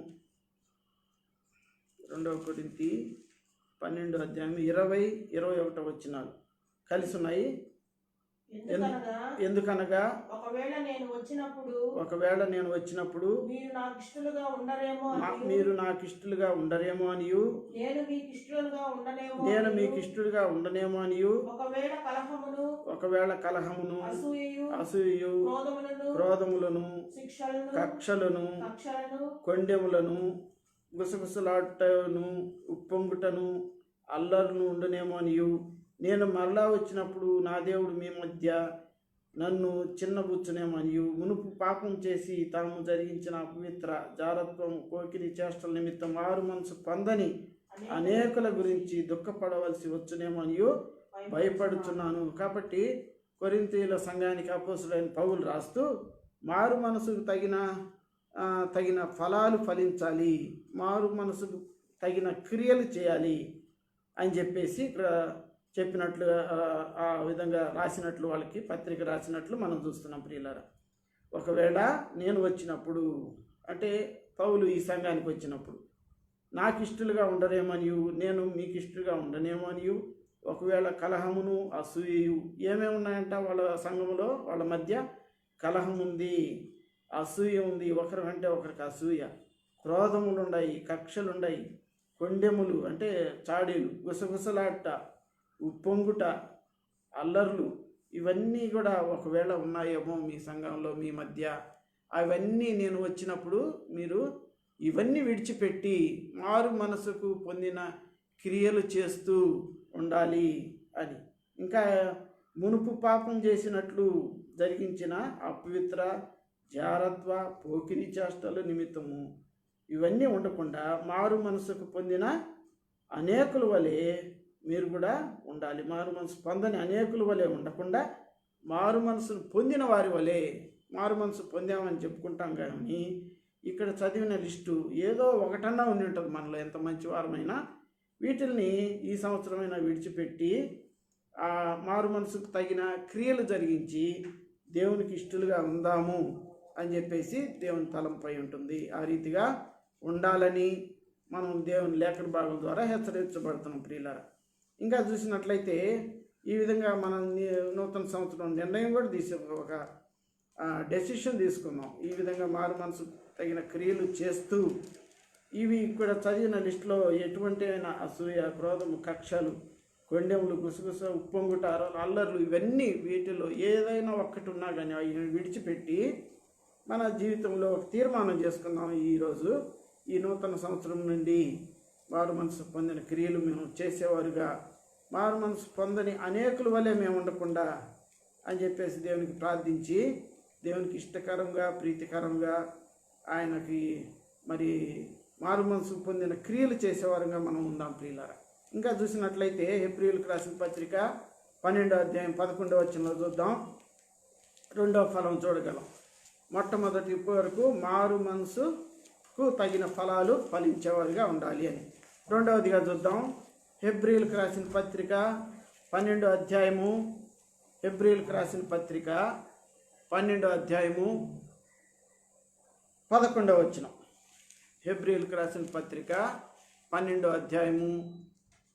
2 కొరింథీ 12 అధ్యాయం 20-21 కలిసి ఉన్నాయి. ఎందుకనగా ఒకవేళ నేను వచ్చినప్పుడు మీరు నాకు ఇష్టలుగా ఉండరేమో అనియు నేను మీకు ఇష్టలుగా ఉండనేమో అనియు ఒకవేళ కలహమును అసూయు క్రోధములను కక్షలను కొండెములను గుసగుసలాటను ఉప్పొంగుటను అల్లరును ఉండునేమో అనియు, నేను మరలా వచ్చినప్పుడు నా దేవుడు మీ మధ్య నన్ను చిన్నబుచ్చునేమనియు, మునుపు పాపం చేసి తాము జరిగించిన అపవిత్ర జారత్వం కోకిలి చేష్టల నిమిత్తం మారు మనసు పొందని అనేకుల గురించి దుఃఖపడవలసి వచ్చునేమనియు భయపడుచున్నాను. కాబట్టి కొరింథీయుల సంఘానికి అపోస్తులైన పౌలు రాస్తూ మారు మనసుకు తగిన ఫలాలు ఫలించాలి, మారు మనసుకు తగిన క్రియలు చేయాలి అని చెప్పేసి ఇక్కడ చెప్పినట్లు ఆ విధంగా రాసినట్లు వాళ్ళకి పత్రిక రాసినట్లు మనం చూస్తున్నాం ప్రియులారా. ఒకవేళ నేను వచ్చినప్పుడు అంటే పౌలు ఈ సంఘానికి వచ్చినప్పుడు నాకు ఇష్టలుగా ఉండరేమనియు, నేను మీకు ఇష్టలుగా ఉండనేమనియు, ఒకవేళ కలహమును అసూయయు ఏమేమి ఉన్నాయంట వాళ్ళ సంఘములో, వాళ్ళ మధ్య కలహం ఉంది, అసూయ ఉంది, ఒకరి వెంటే ఒకరికి అసూయ, క్రోధములు ఉన్నాయి, కక్షలు ఉన్నాయి, కొండెములు అంటే చాడీలు, గుసగుసలాట, ఉప్పొంగుట, అల్లర్లు, ఇవన్నీ కూడా ఒకవేళ ఉన్నాయేమో మీ సంఘంలో మీ మధ్య, అవన్నీ నేను వచ్చినప్పుడు మీరు ఇవన్నీ విడిచిపెట్టి మారు మనసుకు పొందిన క్రియలు చేస్తూ ఉండాలి అని. ఇంకా మునుపు పాపం చేసినట్లు జరిగించిన అపవిత్ర జారత్వ పోకిరి చేష్టల నిమిత్తము ఇవన్నీ ఉండకుండా మారు మనసుకు పొందిన అనేకుల వలె మీరు కూడా ఉండాలి. మారు మనసు పొందని అనేకుల వలె ఉండకుండా మారు మనసును పొందిన వారి వలె, మారు మనసు పొందామని చెప్పుకుంటాం కానీ ఇక్కడ చదివిన లిస్టు ఏదో ఒకటన్నా ఉండి ఉంటుంది మనలో, ఎంత మంచి వారమైనా వీటిల్ని ఈ సంవత్సరమైనా విడిచిపెట్టి ఆ మారు మనసుకు తగిన క్రియలు జరిగించి దేవునికి ఇష్టలుగా ఉందాము అని చెప్పేసి దేవుని తలంపై ఉంటుంది. ఆ రీతిగా ఉండాలని మనం దేవుని లేఖన భాగం ద్వారా హెచ్చరించబడుతున్నాం ప్రియులారా. ఇంకా చూసినట్లయితే ఈ విధంగా మనం నూతన సంవత్సరం నిర్ణయం కూడా ఒక డెసిషన్ తీసుకున్నాం. ఈ విధంగా మారు మనసు తగిన క్రియలు చేస్తూ ఇవి ఇక్కడ చదివిన లిస్టులో ఎటువంటి అయినా అసూయ, క్రోధము, కక్షలు, కొండెములు, గుసగుస, ఉప్పొంగుట, అల్లర్లు, ఇవన్నీ వీటిలో ఏదైనా ఒక్కటి ఉన్నా కానీ అవి విడిచిపెట్టి మన జీవితంలో ఒక తీర్మానం చేసుకున్నాం. ఈరోజు ఈ నూతన సంవత్సరం నుండి మారు మనసు పొందిన క్రియలు మేము చేసేవారుగా, మారు మనసు పొందని అనేకుల వల్లే మేము ఉండకుండా అని చెప్పేసి దేవునికి ప్రార్థించి దేవునికి ఇష్టకరంగా ప్రీతికరంగా ఆయనకి మరి మారు మనసు పొందిన క్రియలు చేసేవారుగా మనం ఉందాం ప్రియులారా. ఇంకా చూసినట్లయితే హెబ్రీయులకు రాసిన పత్రిక 12వ అధ్యాయం 11వ వచనంలో చూద్దాం. రెండవ ఫలం చూడగలం. మొట్టమొదటి వరకు మారు మనసుకు తగిన ఫలాలు ఫలించేవారుగా ఉండాలి అని. రెండవదిగా చూద్దాం, హెబ్రీయులకు రాసిన పత్రిక 12వ అధ్యాయము, హెబ్రీయులకు రాసిన పత్రిక 12వ అధ్యాయము 11వ వచనం. హెబ్రీయులకు రాసిన పత్రిక 12వ అధ్యాయము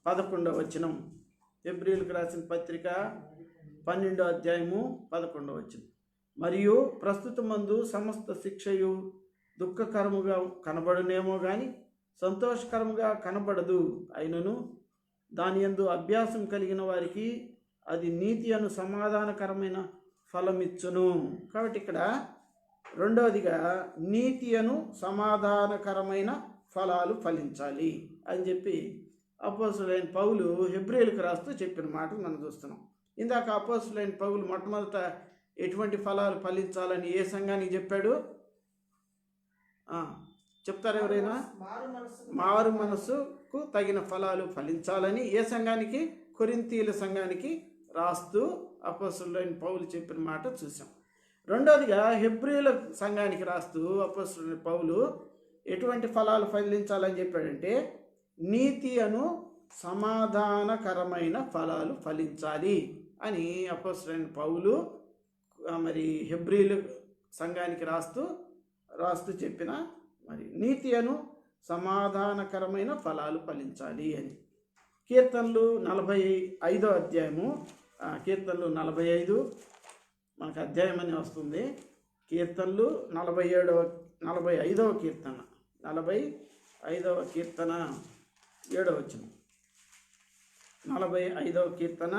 11వ వచనం. హెబ్రీయులకు రాసిన పత్రిక 12వ అధ్యాయము 11వ వచనం. మరియు ప్రస్తుతమందు సమస్త శిక్షయు దుఃఖకరముగా కనబడునేమో కానీ సంతోషకరముగా కనబడదు, అయినను దాని యందు అభ్యాసం కలిగిన వారికి అది నీతి అను సమాధానకరమైన ఫలమిచ్చును. కాబట్టి ఇక్కడ రెండవదిగా నీతి అను సమాధానకరమైన ఫలాలు ఫలించాలి అని చెప్పి అపోస్తులైన పౌలు హెబ్రీయులకు రాస్తూ చెప్పిన మాట మనం చూస్తున్నాం. ఇందాక అపోస్తులైన పౌలు మొట్టమొదట ఎటువంటి ఫలాలు ఫలించాలని ఏ సంఘానికి చెప్పాడు చెప్తారు ఎవరైనా? మారు మనసుకు తగిన ఫలాలు ఫలించాలని ఏ సంఘానికి? కొరింథీయుల సంఘానికి రాస్తూ అపోస్తులైన పౌలు చెప్పిన మాట చూసాం. రెండవదిగా హెబ్రీయుల సంఘానికి రాస్తూ అపోస్తులైన పౌలు ఎటువంటి ఫలాలు ఫలించాలని చెప్పాడంటే నీతి అను సమాధానకరమైన ఫలాలు ఫలించాలి అని అపోస్తులైన పౌలు మరి హెబ్రీయుల సంఘానికి రాస్తూ చెప్పిన మరి నీతి అను సమాధానకరమైన ఫలాలు ఫలించాలి అని. కీర్తనలు 45వ అధ్యాయము, కీర్తనలు 45 మనకు అధ్యాయం అని వస్తుంది. కీర్తనలు 45వ కీర్తన 45వ కీర్తన 7వ వచనం. 45వ కీర్తన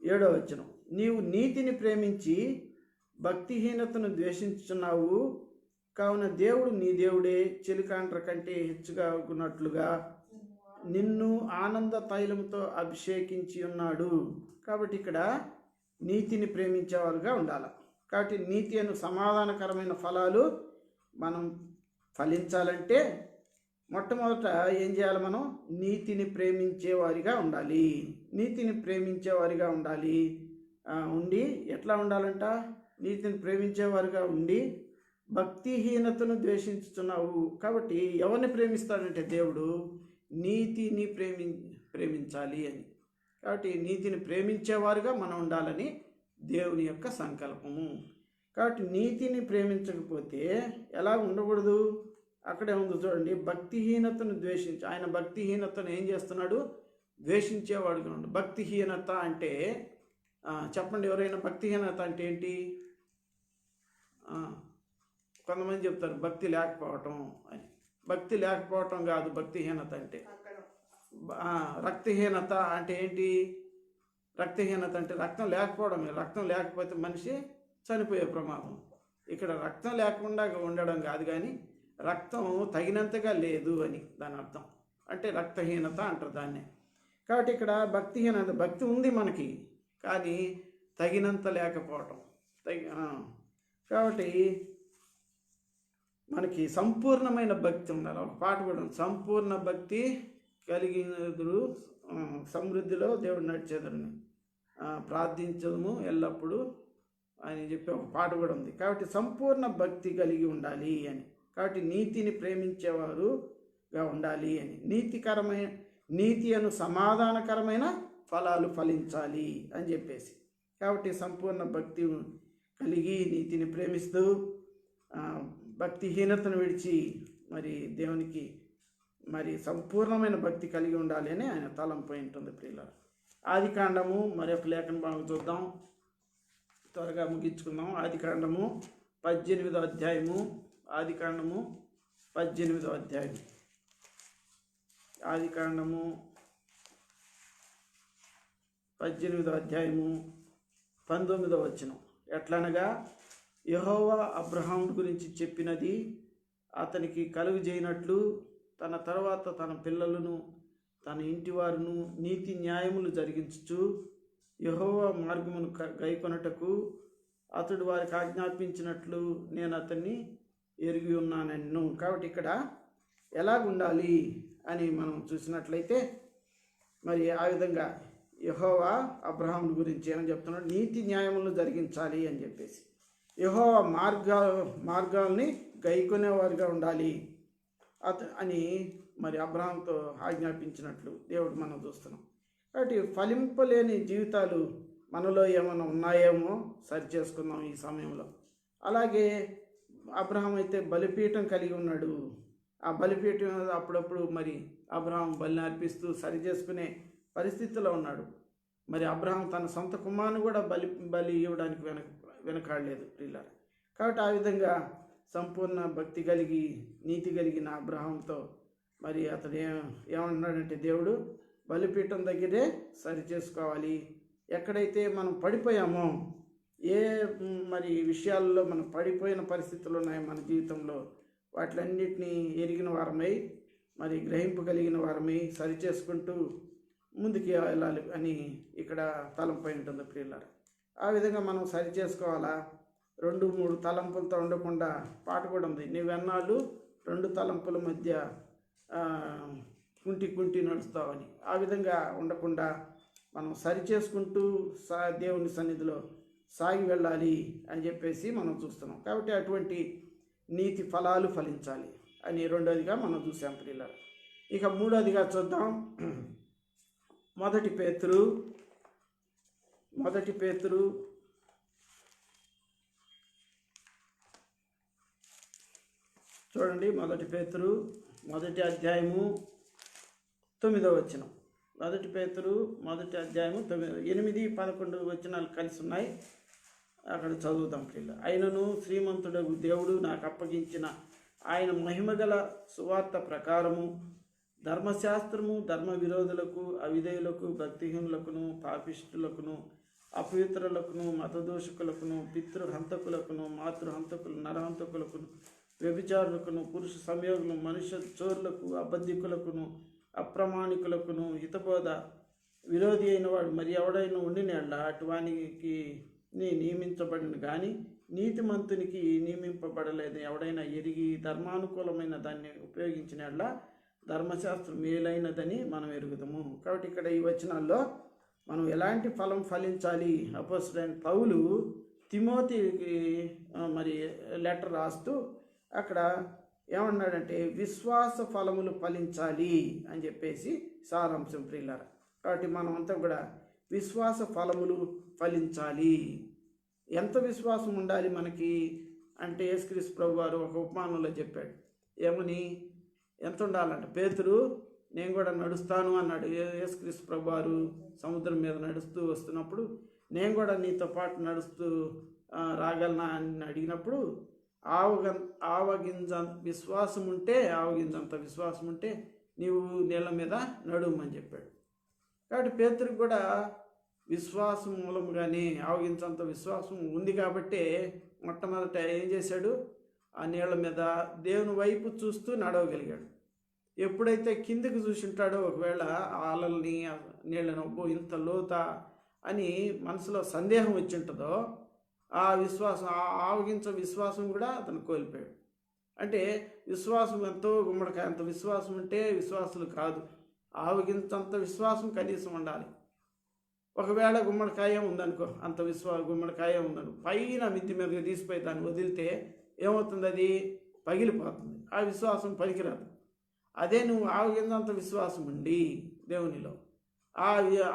7వ వచనం. నీవు నీతిని ప్రేమించి భక్తిహీనతను ద్వేషించుచున్నావు, కావున దేవుడు నీ దేవుడే చెలికాండ్ర కంటే హెచ్చుగా ఉన్నట్లుగా నిన్ను ఆనంద తైలంతో అభిషేకించి ఉన్నాడు. కాబట్టి ఇక్కడ నీతిని ప్రేమించేవారుగా ఉండాలి. కాబట్టి నీతి అను సమాధానకరమైన ఫలాలు మనం ఫలించాలంటే మొట్టమొదట ఏం చేయాలి? మనం నీతిని ప్రేమించేవారిగా ఉండాలి. నీతిని ప్రేమించేవారిగా ఉండాలి. ఉండి ఎట్లా ఉండాలంట? నీతిని ప్రేమించేవారిగా ఉండి భక్తిహీనతను ద్వేషించుతున్నావు. కాబట్టి ఎవరిని ప్రేమిస్తాడంటే దేవుడు నీతిని ప్రేమించాలి అని. కాబట్టి నీతిని ప్రేమించేవారుగా మనం ఉండాలని దేవుని యొక్క సంకల్పము. కాబట్టి నీతిని ప్రేమించకపోతే ఎలా ఉండకూడదు? అక్కడే ఉంది చూడండి, భక్తిహీనతను ద్వేషించి. ఆయన భక్తిహీనతను ఏం చేస్తున్నాడు? ద్వేషించేవాడుగా ఉండు. భక్తిహీనత అంటే చెప్పండి, ఎవరైనా భక్తిహీనత అంటే ఏంటి? కొంతమంది చెప్తారు భక్తి లేకపోవటం అని. భక్తి లేకపోవటం కాదు భక్తిహీనత అంటే. రక్తహీనత అంటే ఏంటి? రక్తహీనత అంటే రక్తం లేకపోవడమే. రక్తం లేకపోతే మనిషి చనిపోయే ప్రమాదం. ఇక్కడ రక్తం లేకుండా ఉండడం కాదు, కానీ రక్తం తగినంతగా లేదు అని దాని అర్థం. అంటే రక్తహీనత అంటారు దాన్నే. కాబట్టి ఇక్కడ భక్తిహీనత, భక్తి ఉంది మనకి, కానీ తగినంత లేకపోవటం. కాబట్టి మనకి సంపూర్ణమైన భక్తి ఉండాలి. ఒక పాట కూడా ఉంది, సంపూర్ణ భక్తి కలిగినదురు సమృద్ధిలో దేవుడు నడిచేదరుని ప్రార్థించదము ఎల్లప్పుడూ అని చెప్పి ఒక పాట కూడా ఉంది. కాబట్టి సంపూర్ణ భక్తి కలిగి ఉండాలి అని. కాబట్టి నీతిని ప్రేమించేవారుగా ఉండాలి అని. నీతి అను సమాధానకరమైన ఫలాలు ఫలించాలి అని చెప్పేసి. కాబట్టి సంపూర్ణ భక్తి కలిగి నీతిని ప్రేమిస్తూ భక్తిహీనతను విడిచి మరి దేవునికి మరి సంపూర్ణమైన భక్తి కలిగి ఉండాలి అని ఆయన తలంపై ఉంటుంది. ప్రియులారా, ఆదికాండము మరి ఒక లేఖన భాగం చూద్దాం, త్వరగా ముగించుకుందాం. ఆదికాండము 18వ అధ్యాయము. ఆదికాండము 18వ అధ్యాయం. ఆదికాండము 18వ అధ్యాయము 19వ వచనం. ఎట్లనగా యెహోవా అబ్రహాము గురించి చెప్పినది అతనికి కలుగజేయనట్లు తన తర్వాత తన పిల్లలను తన ఇంటి వారును నీతి న్యాయములు జరిగించుచు యెహోవా మార్గమును గైకొనుటకు అతడు వారికి ఆజ్ఞాపించినట్లు నేను అతన్ని ఎరిగి ఉన్నానన్ను. కాబట్టి ఇక్కడ ఎలాగుండాలి అని మనం చూసినట్లయితే మరి ఆ విధంగా యెహోవా అబ్రహాము గురించి ఏమని చెప్తున్నాడు? నీతి న్యాయములను జరిగించాలి అని చెప్పేసి. యెహోవా మార్గాల్ని గైకొనేవారుగా ఉండాలి అని మరి అబ్రహాముతో ఆజ్ఞాపించినట్లు దేవుడు మనం చూస్తున్నాం. కాబట్టి ఫలింపలేని జీవితాలు మనలో ఏమైనా ఉన్నాయేమో సరి చేసుకుందాం ఈ సమయంలో. అలాగే అబ్రహాం అయితే బలిపీఠం కలిగి ఉన్నాడు. ఆ బలిపీఠం అప్పుడప్పుడు మరి అబ్రహాం బలిని అర్పిస్తూ సరి చేసుకునే పరిస్థితిలో ఉన్నాడు. మరి అబ్రహాం తన సొంత కుమారుని కూడా బలి ఇవ్వడానికి వెనకాడలేదు ప్రియులారా. కాబట్టి ఆ విధంగా సంపూర్ణ భక్తి కలిగి నీతి కలిగిన అబ్రహాంతో మరి అతడు ఏమంటున్నాడంటే దేవుడు బలిపీఠం దగ్గరే సరి చేసుకోవాలి. ఎక్కడైతే మనం పడిపోయామో, ఏ మరి విషయాల్లో మనం పడిపోయిన పరిస్థితులు ఉన్నాయో మన జీవితంలో, వాటిలన్నిటినీ ఎరిగిన వారమై మరి గ్రహింపగలిగిన వారమై సరి చేసుకుంటూ ముందుకు వెళ్ళాలి అని ఇక్కడ తలంపై ఉంటుంది ప్రియులారా. ఆ విధంగా మనం సరి చేసుకోవాలా. 2-3 తలంపులతో ఉండకుండా పాట కూడా ఉంది, నీవెన్నాళ్ళు 2 తలంపుల మధ్య కుంటి నడుస్తావని. ఆ విధంగా ఉండకుండా మనం సరి చేసుకుంటూ దేవుని సన్నిధిలో సాగి వెళ్ళాలి అని చెప్పేసి మనం చూస్తున్నాం. కాబట్టి అటువంటి నీతి ఫలాలు ఫలించాలి అని 2వదిగా మనం చూసాం ప్రియులారా. ఇక 3వదిగా చూద్దాం. మొదటి పేతురు చూడండి. మొదటి పేతురు 1వ అధ్యాయము 9వ వచనం. మొదటి పేతురు 1వ అధ్యాయము 8-11 వచనాలు కలిసి ఉన్నాయి. అక్కడ చదువుతాం పిల్లలు. అయినను శ్రీమంతుడగు దేవుడు నాకు అప్పగించిన ఆయన మహిమగల సువార్త ప్రకారము ధర్మశాస్త్రము ధర్మ విరోధులకు, అవిధేయులకు, భక్తిహీనులకును, పాపిష్టులకును, అపవిత్రులకును, మతదోషకులకును, పితృహంతకులకును, మాతృహంతకులు, నరహంతకులకును, వ్యభిచారులకును, పురుష సంయోగులను, మనుష్య చోరులకు, అబద్ధికులకును, అప్రమాణికులకును, హితబోధ విరోధి అయిన వాడు మరి ఎవడైనా ఉండినట్ల అటువానికి నియమించబడిన కానీ నీతిమంతునికి నియమింపబడలేదు. ఎవడైనా ఎరిగి ధర్మానుకూలమైన దాన్ని ఉపయోగించినట్ల ధర్మశాస్త్రం మేలైనదని మనం ఎరుగుదాము. కాబట్టి ఇక్కడ ఈ వచనాల్లో మనం ఎలాంటి ఫలం ఫలించాలి, అపోస్తలుడైన పౌలు తిమోతికి మరి లెటర్ రాస్తూ అక్కడ ఏమన్నాడంటే విశ్వాస ఫలములు ఫలించాలి అని చెప్పేసి సారాంశం ప్రియులారా. కాబట్టి మనం అంతా కూడా విశ్వాస ఫలములు ఫలించాలి. ఎంత విశ్వాసం ఉండాలి మనకి అంటే యేసుక్రీస్తు ప్రభు వారు ఒక ఉపమానంలో చెప్పాడు. ఏమని, ఎంత ఉండాలంటే పేతురు నేను కూడా నడుస్తాను అన్నాడు. యేసుక్రీస్తు ప్రభు వారు సముద్రం మీద నడుస్తూ వస్తున్నప్పుడు నేను కూడా నీతో పాటు నడుస్తూ రాగలనా అని అడిగినప్పుడు ఆవగింజ విశ్వాసం ఉంటే, ఆవగింజంత విశ్వాసం ఉంటే నీవు నీళ్ళ మీద నడుమని చెప్పాడు. కాబట్టి పేతురికి కూడా విశ్వాసం మూలంగానే ఆవగించంత విశ్వాసం ఉంది కాబట్టి మొట్టమొదట ఏం చేశాడు, ఆ నీళ్ళ మీద దేవుని వైపు చూస్తూ నడవగలిగాడు. ఎప్పుడైతే కిందికి చూసి ఉంటాడో ఒకవేళ ఆ అలల్ని నీళ్ళను ఇంత లోత అని మనసులో సందేహం వచ్చి ఉంటుందో ఆ విశ్వాసం, ఆ ఆవగించ విశ్వాసం కూడా అతను కోల్పోయాడు. అంటే విశ్వాసం ఎంతో గుమ్మడికాయ అంత విశ్వాసం ఉంటే విశ్వాసులు కాదు, ఆవగించంత విశ్వాసం కనీసం ఉండాలి. ఒకవేళ గుమ్మడికాయ ఉందనుకో, అంత గుమ్మడికాయ ఉందనుకో, పైన మిద్ది మీద తీసిపోయి దాన్ని వదిలితే ఏమవుతుంది, అది పగిలిపోతుంది. ఆ విశ్వాసం పనికిరాదు. అదే నువ్వు ఆవగింజంత విశ్వాసం ఉండి దేవునిలో ఆ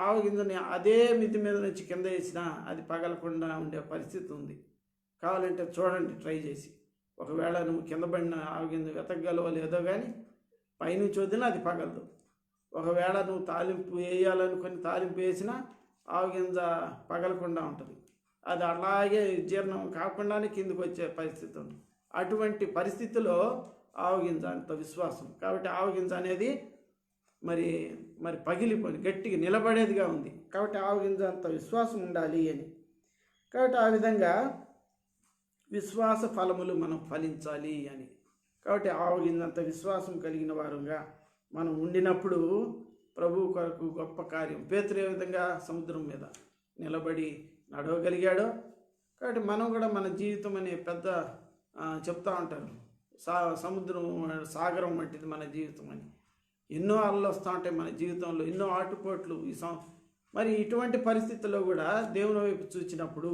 ఆవగింజని అదే మిద్ది మీద నుంచి కింద వేసినా అది పగలకుండా ఉండే పరిస్థితి ఉంది. కావాలంటే చూడండి, ట్రై చేసి. ఒకవేళ నువ్వు కింద పడిన ఆవగింజ వెతకగలవో లేదో కానీ పైనుంచి వదిలినా అది పగలదు. ఒకవేళ నువ్వు తాలింపు వేయాలనుకొని తాలింపు వేసినా ఆవగింజ పగలకుండా ఉంటుంది. అది అలాగే జీర్ణం కాకుండానే కిందకు వచ్చే పరిస్థితి ఉంది. అటువంటి పరిస్థితిలో ఆవగింజ అంత విశ్వాసం. కాబట్టి ఆవగింజ అనేది మరి పగిలిపోయి గట్టిగా నిలబడేదిగా ఉంది. కాబట్టి ఆవగింజ అంత విశ్వాసం ఉండాలి అని. కాబట్టి ఆ విధంగా విశ్వాస ఫలములు మనం ఫలించాలి అని. కాబట్టి ఆవగింజంత విశ్వాసం కలిగిన వారుగా మనం ఉండినప్పుడు ప్రభువు కొరకు గొప్ప కార్యం. పేతురు ఏ విధంగా సముద్రం మీద నిలబడి నడవగలిగాడో, కాబట్టి మనం కూడా మన జీవితం అనే పెద్ద చెప్తా ఉంటారు, సముద్రం సాగరం వంటిది మన జీవితం అని. ఎన్నో అలలు వస్తూ ఉంటాయి మన జీవితంలో, ఎన్నో ఆటుపోట్లు. మరి ఇటువంటి పరిస్థితుల్లో కూడా దేవుని వైపు చూసినప్పుడు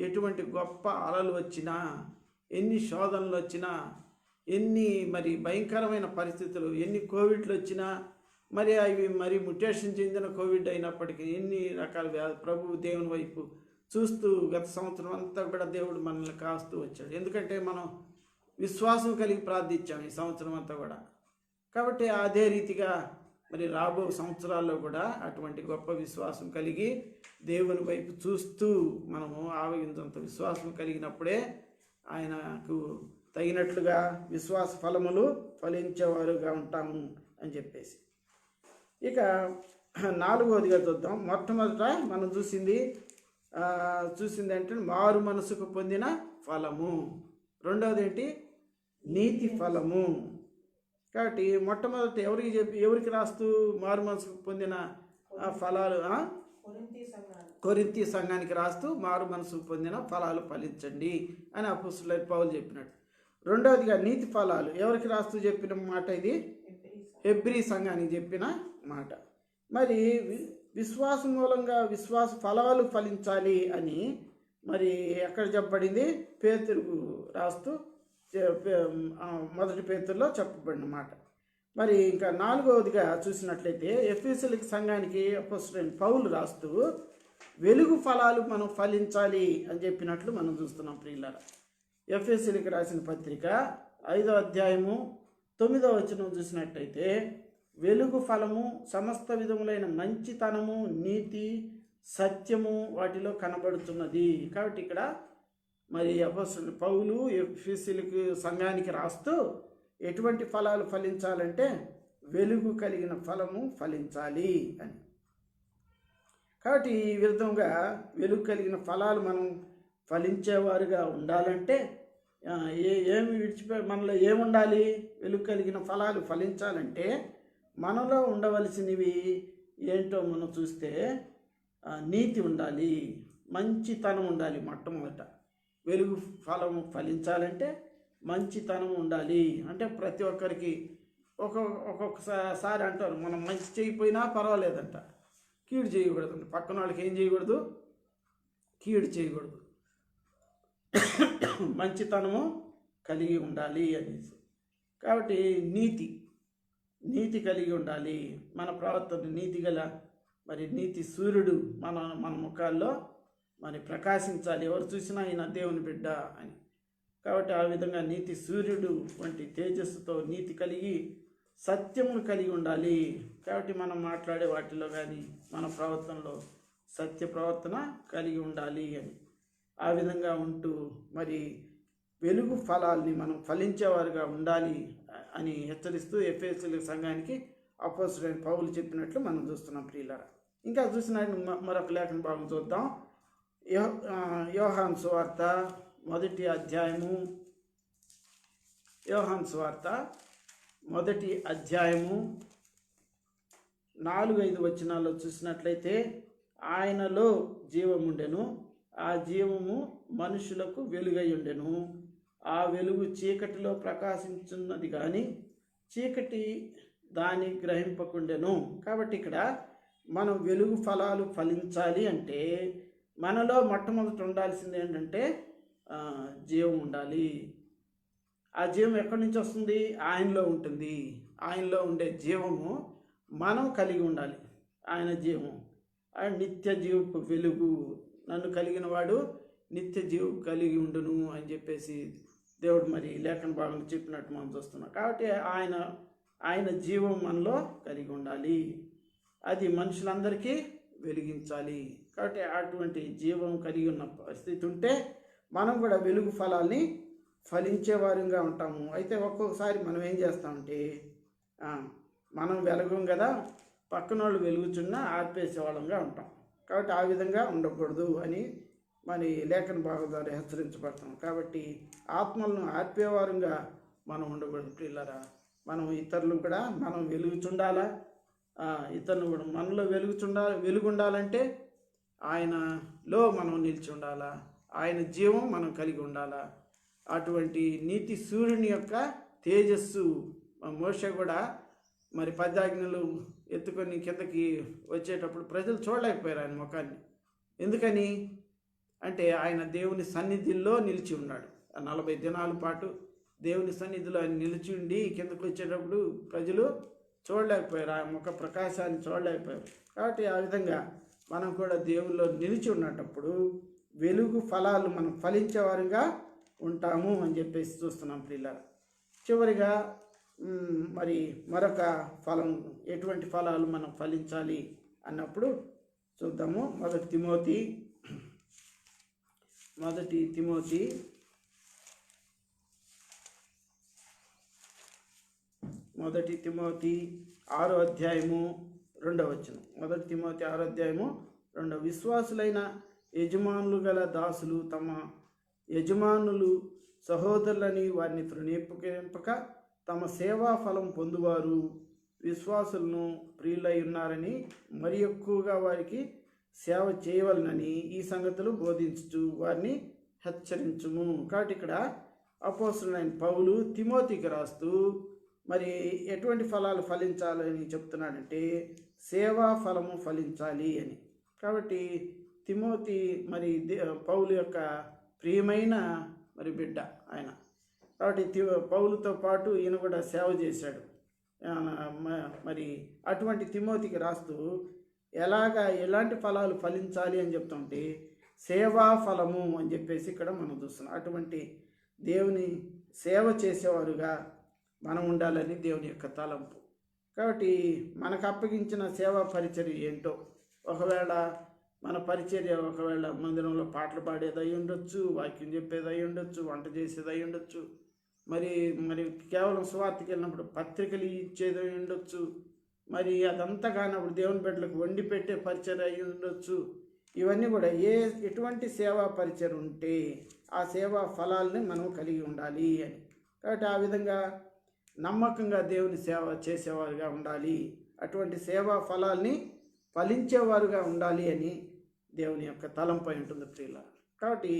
ఎటువంటి గొప్ప అలలు వచ్చినా, ఎన్ని శోధనలు వచ్చినా, ఎన్ని మరి భయంకరమైన పరిస్థితులు, ఎన్ని కోవిడ్లు వచ్చినా, మరి అవి మరి మ్యుటేషన్ చెందిన కోవిడ్ అయినప్పటికీ ఎన్ని రకాల ప్రభువు దేవుని వైపు చూస్తూ గత సంవత్సరం అంతా కూడా దేవుడు మనల్ని కాస్తూ వచ్చాడు. ఎందుకంటే మనం విశ్వాసం కలిగి ప్రార్థించాం ఈ సంవత్సరం అంతా కూడా. కాబట్టి అదే రీతిగా మరి రాబో సంవత్సరాల్లో కూడా అటువంటి గొప్ప విశ్వాసం కలిగి దేవుని వైపు చూస్తూ మనము ఆవగించంత విశ్వాసం కలిగినప్పుడే ఆయనకు తగినట్లుగా విశ్వాస ఫలములు ఫలించేవారుగా ఉంటాము అని చెప్పేసి. ఇక 4వదిగా చూద్దాం. మొట్టమొదట మనం చూసింది అంటే మారు మనసుకు పొందిన ఫలము. రెండవది ఏంటి, నీతి ఫలము. కాబట్టి మొట్టమొదట ఎవరికి రాస్తూ మారు మనసుకు పొందిన ఫలాలు, కొరింథీ సంఘానికి రాస్తూ మారు మనసుకు పొందిన ఫలాలు ఫలించండి అని అపోస్తలుడైన పౌలు చెప్పినట్టు. రెండవదిగా నీతి ఫలాలు ఎవరికి రాస్తూ చెప్పిన మాట, ఇది హెబ్రీ సంఘానికి చెప్పిన మాట. మరి విశ్వాసం మూలంగా విశ్వాస ఫలాలు ఫలించాలి అని మరి ఎక్కడ చెప్పబడింది, పేతురుకు రాస్తూ మొదటి పేతురులో చెప్పబడిన మాట. మరి ఇంకా 4వదిగా చూసినట్లయితే ఎఫెసీయుల సంఘానికి అపోస్తలుడైన పౌలు రాస్తూ వెలుగు ఫలాలు మనం ఫలించాలి అని చెప్పినట్లు మనం చూస్తున్నాం ప్రియులారా. ఎఫెసీయులకు రాసిన పత్రిక 5వ అధ్యాయము 9వ వచనం చూసినట్టయితే వెలుగు ఫలము సమస్త విధములైన మంచితనము, నీతి, సత్యము వాటిలో కనబడుతున్నది. కాబట్టి ఇక్కడ మరి అపోస్తలుడైన పౌలు ఎఫెసీయులకు సంఘానికి రాస్తూ ఎటువంటి ఫలాలు ఫలించాలంటే వెలుగు కలిగిన ఫలము ఫలించాలి అని. కాబట్టి ఈ విధంగా వెలుగు కలిగిన ఫలాలు మనం ఫలించేవారుగా ఉండాలంటే ఏమి విడిచిపోయి మనలో ఏముండాలి? వెలుగు కలిగిన ఫలాలు ఫలించాలంటే మనలో ఉండవలసినవి ఏంటో మనం చూస్తే నీతి ఉండాలి, మంచితనం ఉండాలి. మొట్టమొదట వెలుగు ఫలం ఫలించాలంటే మంచితనం ఉండాలి. అంటే ప్రతి ఒక్కరికి ఒక్కొక్కసారి అంటారు, మనం మంచి చేయకపోయినా పర్వాలేదంట, కీడు చేయకూడదు. పక్కన వాళ్ళకి ఏం చేయకూడదు? కీడు చేయకూడదు, మంచితనము కలిగి ఉండాలి అనేసి. కాబట్టి నీతి కలిగి ఉండాలి. మన ప్రవర్తన నీతి గల మరి నీతి సూర్యుడు మన ముఖాల్లో మరి ప్రకాశించాలి, ఎవరు చూసినా ఈయన దేవుని బిడ్డ అని. కాబట్టి ఆ విధంగా నీతి సూర్యుడు వంటి తేజస్సుతో నీతి కలిగి సత్యమును కలిగి ఉండాలి. కాబట్టి మనం మాట్లాడే వాటిలో కానీ మన ప్రవర్తనలో సత్య ప్రవర్తన కలిగి ఉండాలి అని. ఆ విధంగా ఉంటూ మరి వెలుగు ఫలాల్ని మనం ఫలించేవారుగా ఉండాలి అని హెచ్చరిస్తూ ఎఫెసీయుల సంఘానికి అపోస్తలుడైన పౌలు చెప్పినట్లు మనం చూస్తున్నాం ప్రియులారా. ఇంకా చూసిన మరొక లేఖన భాగం చూద్దాం. యోహాను సువార్త మొదటి అధ్యాయము 4-5 వచనాల్లో చూసినట్లయితే, ఆయనలో జీవముండెను, ఆ జీవము మనుషులకు వెలుగై ఉండెను, ఆ వెలుగు చీకటిలో ప్రకాశించున్నది కానీ చీకటి దాన్ని గ్రహింపకుండెను. కాబట్టి ఇక్కడ మనం వెలుగు ఫలాలు ఫలించాలి అంటే మనలో మొట్టమొదటి ఉండాల్సింది ఏంటంటే జీవం ఉండాలి. ఆ జీవం ఎక్కడి నుంచి వస్తుంది? ఆయనలో ఉంటుంది. ఆయనలో ఉండే జీవము మనం కలిగి ఉండాలి. ఆయన జీవం, ఆయన నిత్య జీవపు వెలుగు, నన్ను కలిగిన వాడు నిత్య జీవం కలిగి ఉండును అని చెప్పేసి దేవుడు మరి లేఖన భాగంలో చెప్పినట్టు మనం చూస్తున్నాం. కాబట్టి ఆయన జీవం మనలో కలిగి ఉండాలి, అది మనుషులందరికీ వెలిగించాలి. కాబట్టి అటువంటి జీవం కలిగి ఉన్న పరిస్థితి ఉంటే మనం కూడా వెలుగు ఫలాల్ని ఫలించేవారుగా ఉంటాము. అయితే ఒక్కొక్కసారి మనం ఏం చేస్తామంటే మనం వెలగం కదా, పక్కన వాళ్ళు వెలుగుచున్నా ఆర్పేసేవాళ్ళంగా ఉంటాం. కాబట్టి ఆ విధంగా ఉండకూడదు అని మరి లేఖన భాగం ద్వారా హెచ్చరించబడతాం. కాబట్టి ఆత్మలను ఆర్పేవారుగా మనం ఉండకూడదు ప్రియులారా. మనం ఇతరులు కూడా మనం వెలుగుచుండాలా, ఇతరులు కూడా మనలో వెలుగుండాలంటే ఆయనలో మనం నిలిచి ఉండాలా, ఆయన జీవం మనం కలిగి ఉండాలా. అటువంటి నీతి సూర్యుని యొక్క తేజస్సు మోషే కూడా మరి 10 ఆజ్ఞలు ఎత్తుకొని కిందకి వచ్చేటప్పుడు ప్రజలు చూడలేకపోయారు ఆయన ముఖాన్ని. ఎందుకని అంటే ఆయన దేవుని సన్నిధిలో నిలిచి ఉన్నాడు. 40 దినాల పాటు దేవుని సన్నిధిలో ఆయన నిలిచి ఉండి కిందకు వచ్చేటప్పుడు ప్రజలు చూడలేకపోయారు, ఆ ముఖ ప్రకాశాన్ని చూడలేకపోయారు. కాబట్టి ఆ విధంగా మనం కూడా దేవుల్లో నిలిచి ఉన్నప్పుడు వెలుగు ఫలాలు మనం ఫలించేవారుగా ఉంటాము అని చెప్పేసి చూస్తున్నాం ప్రియులారా. చివరిగా మరి మరొక ఫలం, ఎటువంటి ఫలాలు మనం ఫలించాలి అన్నప్పుడు చూద్దాము. మొదటి తిమోతి 6వ అధ్యాయము 2వ వచనం. 1 తిమోతి 6వ అధ్యాయము 2. విశ్వాసులైన యజమానులు గల దాసులు తమ యజమానులు సహోదరులని వారిని తృణీపింపక తమ సేవా ఫలం పొందువారు విశ్వాసులను ప్రియులై ఉన్నారని మరి ఎక్కువగా వారికి సేవ చేయవలనని ఈ సంగతులు బోధించుచు వారిని హెచ్చరించుము. కాబట్టి ఇక్కడ అపోస్తలుడైన పౌలు తిమోతికి రాస్తూ మరి ఎటువంటి ఫలాలు ఫలించాలని చెప్తున్నాడంటే సేవా ఫలము ఫలించాలి అని. కాబట్టి తిమోతి మరి పౌలు యొక్క ప్రియమైన మరి బిడ్డ ఆయన. కాబట్టి పౌలుతో పాటు ఈయన కూడా సేవ చేశాడు. మరి అటువంటి తిమోతికి రాస్తూ ఎలాంటి ఫలాలు ఫలించాలి అని చెప్తుంటే సేవా ఫలము అని చెప్పేసి ఇక్కడ మనం చూస్తున్నాం. అటువంటి దేవుని సేవ చేసేవారుగా మనం ఉండాలని దేవుని యొక్క తలంపు. కాబట్టి మనకు అప్పగించిన సేవా పరిచర్య ఏంటో, ఒకవేళ మన పరిచర్య మందిరంలో పాటలు పాడేది అయి ఉండొచ్చు, వాక్యం చెప్పేది అయి ఉండొచ్చు, వంట చేసేది అయి ఉండొచ్చు, మరి కేవలం సువార్తకి వెళ్ళినప్పుడు పత్రికలు ఇచ్చేది అయి ఉండొచ్చు, మరి అదంతా కానప్పుడు దేవుని బిడ్డలకు వండి పెట్టే పరిచర్య అయి ఉండొచ్చు. ఇవన్నీ కూడా ఎటువంటి సేవా పరిచర్య ఉంటే ఆ సేవా ఫలాల్ని మనం కలిగి ఉండాలి అని. కాబట్టి ఆ విధంగా నమ్మకంగా దేవుని సేవ చేసేవారుగా ఉండాలి, అటువంటి సేవా ఫలాల్ని ఫలించేవారుగా ఉండాలి అని దేవుని యొక్క తలంపై ఉంటుంది ప్రియుల. కాబట్టి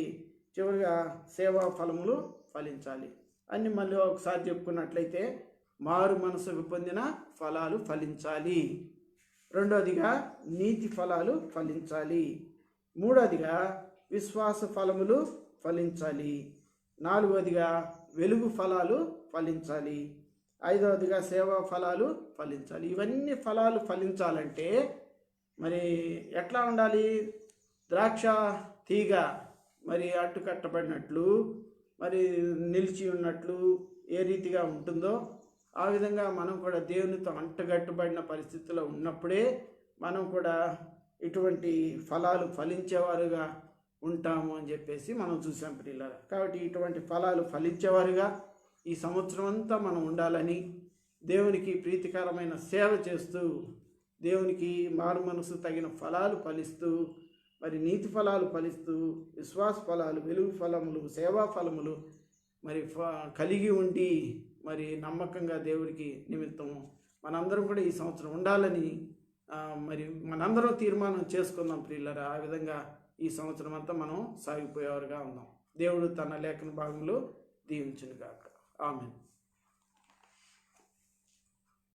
చివరిగా సేవా ఫలములు ఫలించాలి అన్ని మళ్ళీ ఒకసారి చెప్పుకున్నట్లయితే, మారు మనసుకు పొందిన ఫలాలు ఫలించాలి, రెండోదిగా నీతి ఫలాలు ఫలించాలి, మూడోదిగా విశ్వాస ఫలములు ఫలించాలి, నాలుగోదిగా వెలుగు ఫలాలు ఫలించాలి, ఐదవదిగా సేవా ఫలాలు ఫలించాలి. ఇవన్నీ ఫలాలు ఫలించాలంటే మరి ఎట్లా ఉండాలి? ద్రాక్ష తీగ మరి అడ్డుకట్టబడినట్లు, మరి నిలిచి ఉన్నట్లు ఏ రీతిగా ఉంటుందో ఆ విధంగా మనం కూడా దేవునితో అంటగట్టబడిన పరిస్థితిలో ఉన్నప్పుడే మనం కూడా ఇటువంటి ఫలాలు ఫలించేవారుగా ఉంటాము అని చెప్పేసి మనం చూసాం ప్రియులారా. కాబట్టి ఇటువంటి ఫలాలు ఫలించేవారుగా ఈ సంవత్సరం అంతా మనం ఉండాలని, దేవునికి ప్రీతికరమైన సేవ చేస్తూ, దేవునికి మారు మనసు తగిన ఫలాలు ఫలిస్తూ, మరి నీతి ఫలాలు ఫలిస్తూ, విశ్వాస ఫలాలు, వెలుగు ఫలములు, సేవా ఫలములు మరి కలిగి ఉండి మరి నమ్మకంగా దేవుడికి నిమిత్తం మనందరం కూడా ఈ సంవత్సరం ఉండాలని మరి మనందరం తీర్మానం చేసుకుందాం ప్రియులారా. ఆ విధంగా ఈ సంవత్సరం అంతా మనం సాగిపోయేవారుగా ఉందాం. దేవుడు తన లేఖన భాగంలో దీవించును గాక. ఆమేన్.